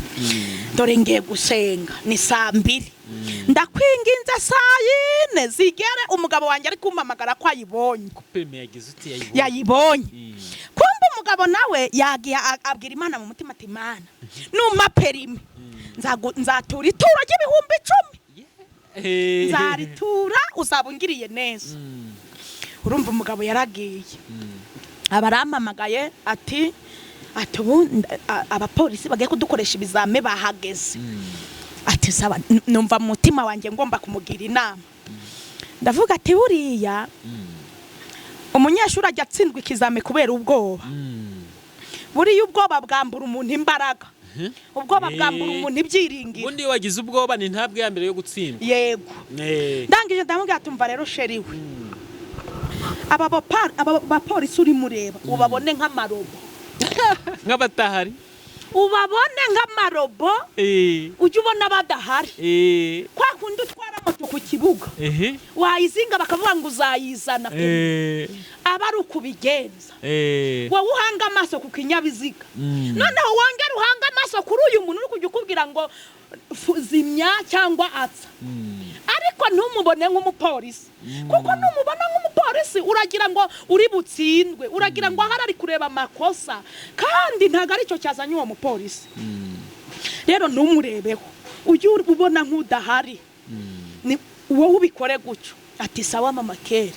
dore ngiye gusenga ni 2:00 ndakwinginze 4 zigere umugabo wanjye ari kumpamagara ko ayibonye ko perime yagize uti yayibonye kumba umugabo nawe yagiye abwira Imana mu mutima ati Imana numa perime nzatura ituro ry'ibihumbi 10 nzaritura uzabungiriye neza urumva umugabo yaragiye abarampamagaye ati ubu abapolisi bagiye kudukoresha ibizame bahageze ati saba numva mu mutima wanjye ngomba kumugira inama ndavuga ati buriya umunyeshuri ajya atsindwa ikizame kubera ubwoba buriya ubwoba bwambura umuntu imbaraga ubwoba bwambura umuntu ibyiringiro ubundi wagize ubwoba ni ntabwe ya mbere yo gutsindwa yego ndangije ndamubwira tumva rero sheri we aba bapolisi uri mureba ubabone nk'amarobo nk'abatahari ubabone nk'amarobo ujye ubona badahari kwa kundi utwara moto ku kibuga wayizinga bakavuga ngo uzayizana aba ari ukubigenza wowe uhanga amaso ku kinyabiziga noneho wongera uhanga amaso kuri uyu muntu uri kujya ukubwira ngo zimya cyangwa atsa ariko ntumubone nk'umupolisi kuko numubona nk'umupolisi uragira ngo uri butsindwe uragira ngo ahari ari kureba amakosa kandi ntago ari cyo cyazanye uwo mupolisi rero ntumurebeho ujye ubona nk'udahari wowe ubikore gutyo ati sawa mama Keri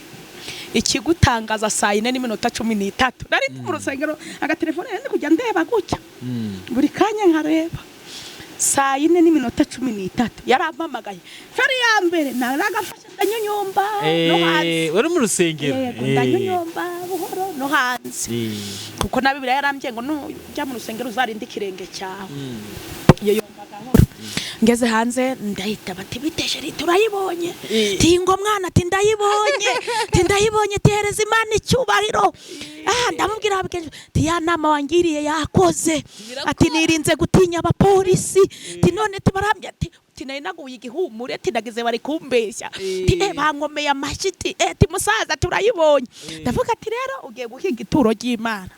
ikigutangaza 4:13 nari mu rusengero agatelefone ndi kujya ndeba gutya buri kanya nkareba 4:13 yarampamagaye fari ya mbere naragafashe ndanyonyomba no hanze wari mu rusengero ndanyonyomba buhoro no hanze kuko na Bibiliya yarambye ngo nujya mu rusengero uzarinde ikirenge cyawe iyo yombaga horo ngeze hanze ndahita bati biteshe turayibonye tingo mwana ati ndayibonye tereza Imana icyubahiro ndamubwira ababwira ati ya nama wangiriye yakoze ati nirinze gutinya abapolisi ati none tubarambye ati nari naguye igihumure ati ndagize bari kumbeshya ati bankomeye amashyi ati musaza turayibonye ndavuga ati rero ugiye guhiga ituro ry'Imana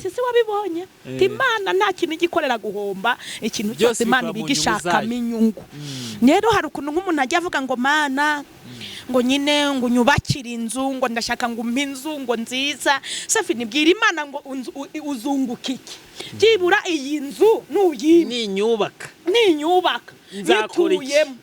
sisi wabibonye ati Imana nta kintu gikorera guhomba ikintu cyose Imana ibigishakamo inyungu rero hari ukuntu nk'umuntu ajya avuga ngo Mana ngo nyine ngo nyubakire inzu ngo ndashaka ngo umpe inzu ngo nziza safi nibwira Imana ngo uzunguka iki byibura iyi nzu nuyimpa ni nyubaka ninyubaka Nzakora iki? nituyemo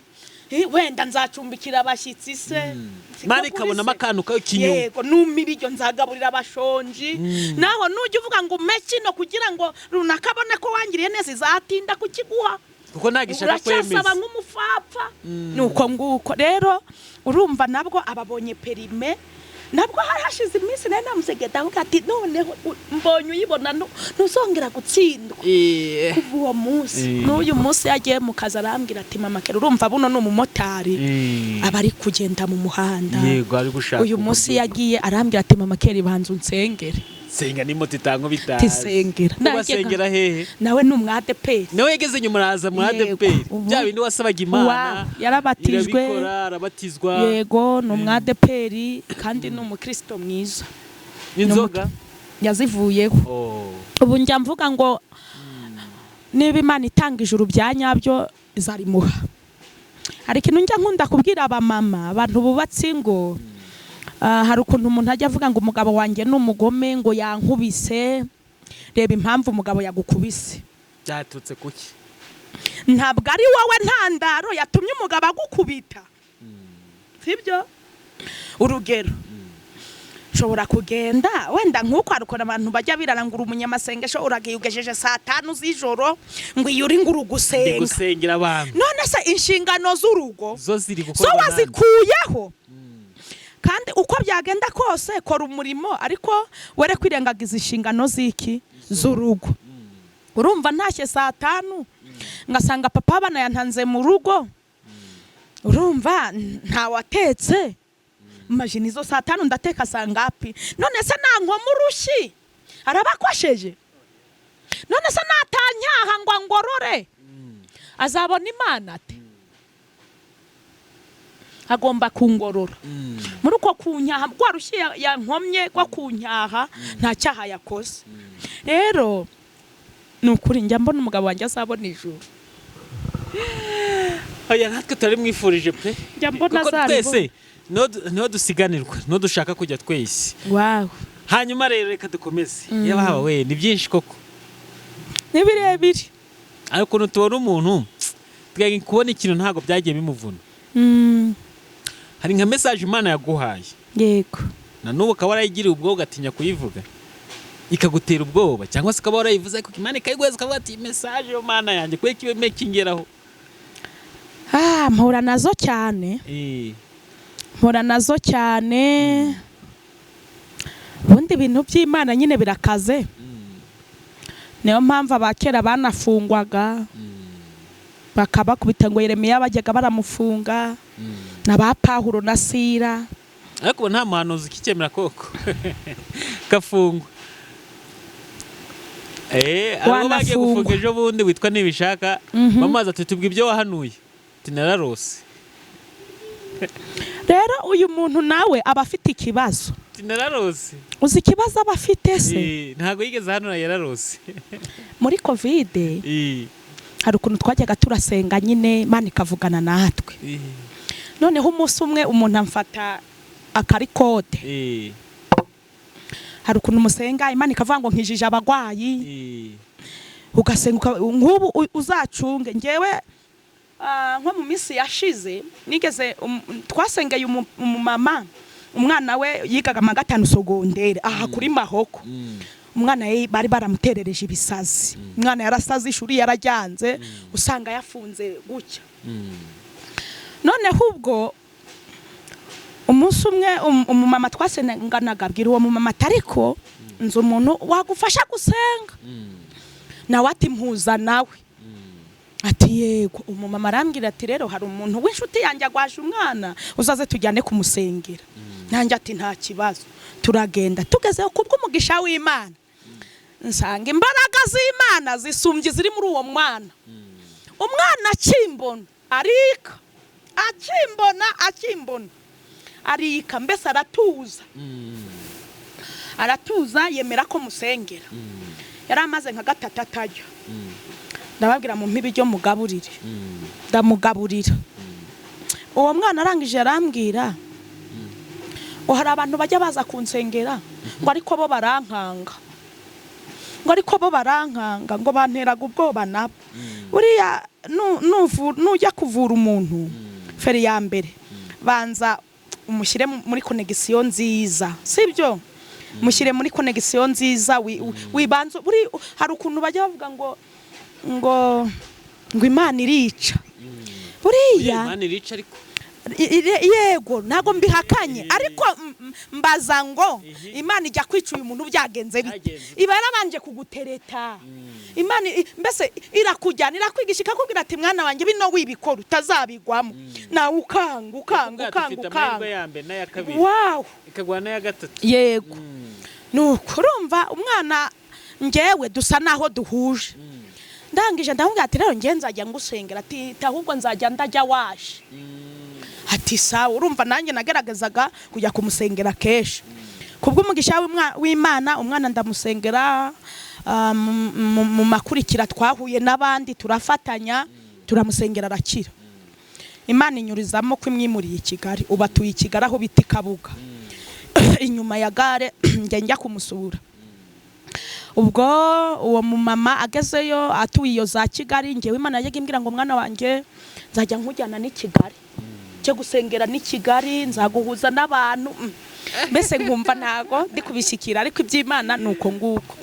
wenda nzacumbikira abashyitsi se Imana ikabonamo akantu k'ikinyoma. yego numira ibyo nzagaburira abashonji naho nujya uvuga ngo ume kino kugira ngo runaka abone ko wangiriye neza izatinda kukiguha kuko ntabwo ishaka kwemeza. uracyasaba nk'umupfapfa nuko nguko rero urumva nabwo ababonye perime nabwo hari hashize iminsi nari namusegeta avuga ati noneho mbonye uyibona ntuzongera gutsindwa kuva uwo munsi n'uyu munsi yagiye mu kazi arambwira ati mama kera urumva buno ni umumotari aba ari kugenda mu muhanda yego ari gushaka uyu munsi yagiye arambwira ati mama kera ibanza unsengere senga ni moto itango bitazi tisengera basengera hehe nawe ni umwadeperi nawe yageze nyuma araza umwadeperi bya bindi wasabaga Imana yarabatijwe arabatizwa yego ni umwadeperi kandi ni umukristo mwiza inzoga yazivuyeho ubu njya mvuga ngo niba Imana itanga ijuru bya nyabyo izarimuha hari ikintu njya nkunda kubwira abamama abantu bubatse ingo hari ukuntu umuntu ajya avuga ngo umugabo wanjye ni umugome ngo yankubise reba impamvu umugabo yagukubise byatutse kuki ntabwo ari wowe ntandaro yatumye umugabo agukubita sibyo urugero ushobora kugenda wenda nk'uko harukora abantu bajya birarangura umunyamasengesho uragiye ugejeje saa 5 z'ijoro ngo iyo uri nguru gusengera abantu none se inshingano z'urugo zo ziri gukorwa so wazikuyeho kandi uko byagenda kose kora umurimo ariko were kwirengagiza inshingano z'iki z'urugo urumva ntashye saa 5 ngasanga papa abana yantanze mu rugo urumva nta watetse imagine izo saa 5 ndateka sangapi none se nankwa murushi arabakwasheje none se natanyaha ngo ngorore azabona Imana ate agomba kungorora muri uko kunyaha rwarushye yankomye kwa kunyaha nta cyaha yakoze rero nukuri njya mbona umugabo wanjye azabona ijuru oya natwe turi mwifurije pe njya mbona twese no dusiganirwa no dushaka kujya twese wow hanyuma rero reka dukomeze yaba we ni byinshi koko ni birebire ariko tubona umuntu twege kubona ikintu ntago byagiye bimuvuna hari nka message Imana yaguhaye yego na nubu ukaba warayigiriye ubwoba ugatinya kuyivuga ikagutera ubwoba cyangwa se ukaba warayivuze ko Imana ikayiguheza ukavuga ati message yo Mana yanjye kwe kibe mekingeraho mpura nazo cyane ubundi ibintu by'Imana nyine birakaze niyo mpamvu abakera banafungwaga bakabakubita ngo Yeremiya bajyaga baramufunga na ba Pawulo na Sira ariko nta muhanuzi kikemera koko kafungwa abo bagiye gufunga ejo bundi witwa Nibishaka bamaze ati tubwe ibyo wahanuye tinararose rero uyu muntu nawe aba afite ikibazo tinararose uzi ikibazo aba afite se ntago yigeze hano yararose muri covid hari ukuntu twajyaga turasenga nyine Imana ikavugana natwe noneho umunsi umwe umuntu amfata akarikode hari ukuntu musenga Imana ikavuga ngo nkijije abagwayi ugasenga nk'ubu uzacunge ngewe nko mu minsi yashize nigeze twasengeye umumama umwana we yigaga mu 5 sogondere aha kuri Mahoko umwana bari baramuterereje ibisazi umwana yarasaze ishuri yarajyanze usanga yafunze gutya noneho ubwo umunsi umwe umumama twasenganaga abwira uwo mumama ariko nzi umuntu wagufasha gusenga nawe ati mpuza nawe ati yego umumama arambwira ati rero hari umuntu w'inshuti yanjye agwaje umwana uzaze tujyane kumusengera nanjye ati nta kibazo turagenda tugezeho kubw'umugisha w'Imana nsanga imbaraga z'Imana zisumbye ziri muri uwo mwana umwana akimbona arika akimbona arika mbese aratuza yemera ko musengera yari amaze nka 3 atajya ndababwira mu mpibi ryo mugaburire ndamugaburira uwo mwana arangije arambwira hari abantu bajya baza kunsengera ngo ariko bo barankanga ngo ariko bo barankanga ngo banteraga ubwoba nabo buriya nujya kuvura umuntu feri ya mbere banza umushyire muri konegisiyo nziza sibyo mushyire muri konegisiyo nziza wibanza buri hari ukuntu bajya bavuga ngo Imana irica buriya Imana irica ariko yego ntago mbihakanye ariko mbaza ngo Imana ijya kwica uyu muntu byagenze bite iba yarabanje kugutereta Imana mbese irakujyana irakwigisha ikakubwira ati mwana wanjye bino wibikora utazabigwamo nawe ukanga wow ikagwana ya gatatu yego nuko urumva umwana ngewe dusa naho duhuje ndangije ndamubwira ati rero nge nzajya ngusengera ati ahubwo nzajya ndajya washe ati sawa urumva nanjye nageragezaga kujya kumusengera kenshi kubw'umugisha w'Imana umwana ndamusengera mu makurikira twahuye n'abandi turafatanya turamusengera arakira Imana inyurizamo ko imwimuriye i Kigali ubatuye i Kigali aho bita Kabuga inyuma ya gare njya kumusura ubwo uwo mumama agezeyo atuye iyo za Kigali ngewe Imana yagiye imbwira ngo mwana wanjye nzajya nkujyana n'i Kigali cyo gusengera n'i Kigali nzaguhuza n'abantu mbese nkumva ntago ndi kubishikira ariko iby'Imana nuko nguko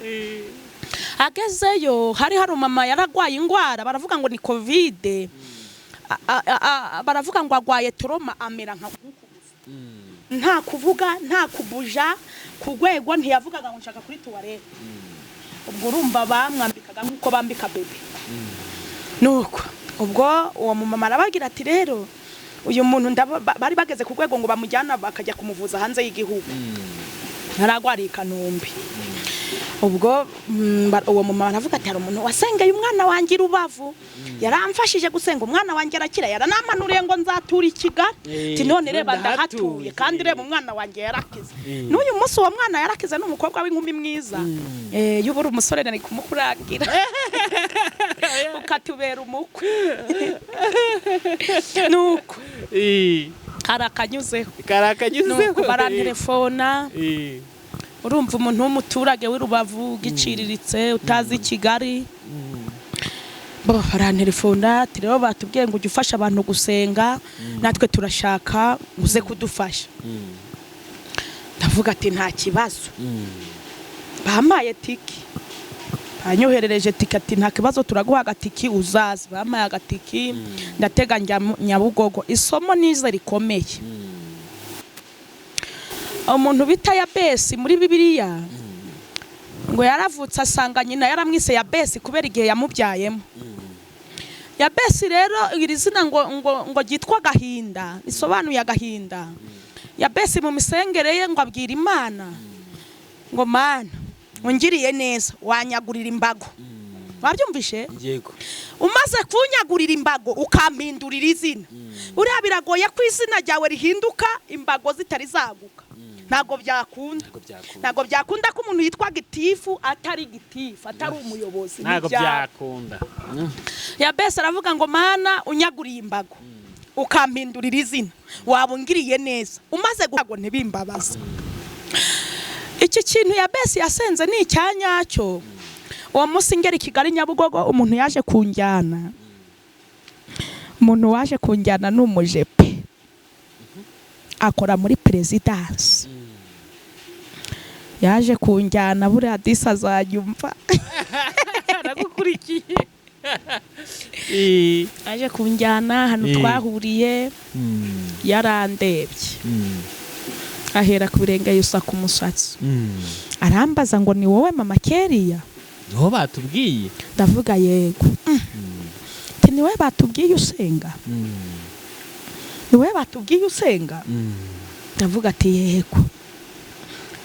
agezeyo hari umama yaragwaye ingwara baravuga ngo ni covid baravuga ngo agwaye toroma amera nka nta kuvuga nta kubuja ku rwego ntiyavugaga ngo nshaka kuri tuwarete ubwo urumva bamwambikaga nk'uko bambika bebe nuko ubwo uwo mumama arabagira ati rero uyu muntu bari bageze ku rwego ngo bamujyana bakajya kumuvuza hanze y'igihugu naragwariye Kanombe ubwo uwo mumama aravuga ati hari umuntu wasengeye umwana wanjye Rubavu yaramfashije gusenga umwana wanjye arakira yaranamanuriye ngo nzatura i Kigali ati none reba ndahatuye kandi reba umwana wanjye yarakize n'uyu munsi uwo mwana yarakize n'umukobwa w'inkumi mwiza y'ubura umusore nari kumukuragira ukatubera umukwe nuko karakanyuzeho nuko barantelefona urumva umuntu w'umuturage w'Urubavu giciriritse utazi Kigali barantelefona ati rero batubwiye ngo ujye ufasha abantu gusenga natwe turashaka uze kudufasha ndavuga ati nta kibazo bamaye tiki banyoherereje tiki ati nta kibazo turaguha agatiki uzaza bamaye agatiki ndatega Nyabugogo isomo nize rikomeye umuntu bita Yabesi muri Bibiliya ngo yaravutse asanga nyina yaramwise Yabesi kubera igihe yamubyayemo Yabesi rero iri zina ngo gitwa gahinda isobanuye agahinda Yabesi mu misengere ye ngo abwira Imana ngo Mana ungiriye neza wanyagurira imbago wabyumvishe yego umaze kunyagurira imbago ukampindurira izina uriya biragoye ko izina ryawe rihinduka imbago zitari zaguka ntago byakunda ko umuntu yitwa gitifu atari gitifu atari umuyobozi ntago byakunda Yabesi aravuga ngo Mana unyaguriye imbago ukampindurira izina wabungiriye neza umaze guhago ntibimbabaza iki kintu Yabesi yasenze ni icyanyacyo uwo munsi ngera i Kigali Nyabugogo umuntu yaje kunjyana n'umujepe akora muri Perezidansi yaje kunjyana buriya disi azajyumva aragukurikiye yaje kunjyana hano twahuriye yarandebye ahera ku birenge yusa ku musatsi arambaza ngo ni wowe mama Keriya niho batubwiye ndavuga yego ni wowe batubwiye usenga ni wowe batubwiye usenga ndavuga ati yego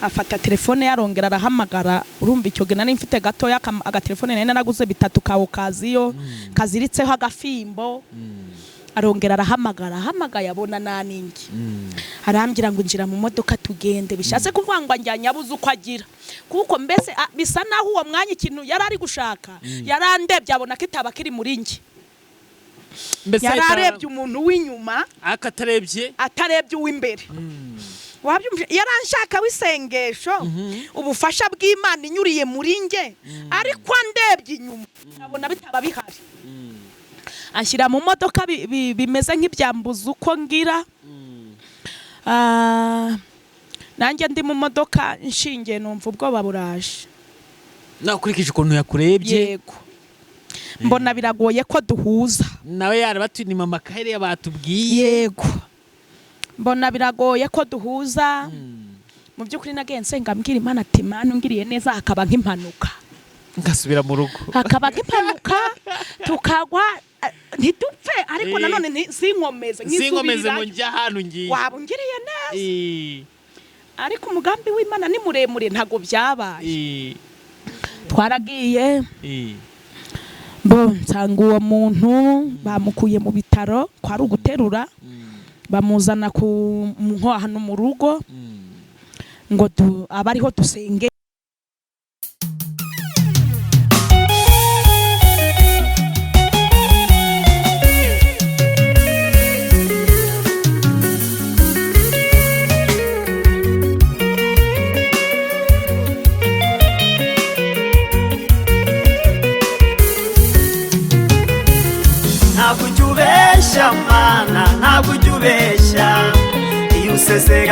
afata telefone yarongera arahamagara urumva icyo gena nari mfite gatoya agatelefone nene naguze bitatu ka okaziyo kaziritseho agafimbo arongera arahamagaye abona naningi arambira ngo njira mu modoka tugende bishatse kuvuga ngo njya nyabuze uko agira kuko mbese bisa naho uwo mwanya ikintu yarari gushaka yarandebye abona kitaba kiri muri nge yararebye umuntu w'inyuma atarebye uw'imbere wabyumvise yaranshaka w'isengesho ubufasha bw'Imana inyuriye muri nge ariko ndebye inyuma nabona bitaba bihari anshyira mu modoka bimeze nk'ibyambuza uko ngira nanjye ndi mu modoka nshingiye numva ubwoba buraje nakurikije ukuntu yakurebye yego mbona biragoye ko duhuza nawe yarabatuye ni mama Kahere batubwiye yego mbona biragoye ko duhuza mu by'ukuri nagiye nsenga mbwira Imana ati Mana ungiriye neza hakaba nk'impanuka ngasubira mu rugo hakaba nk'impanuka tukagwa ntidupfe ariko nanone sinkomeze ngo njya ahantu ngiye waba ungiriye neza ariko umugambi w'Imana ni muremure ntago byabaye twaragiye nsanga uwo muntu bamukuye mu bitaro kwari uguterura bamuzana hano mu rugo ngo abariho dusenge Mana ntabwo ujya ubeshya iyo usezeranye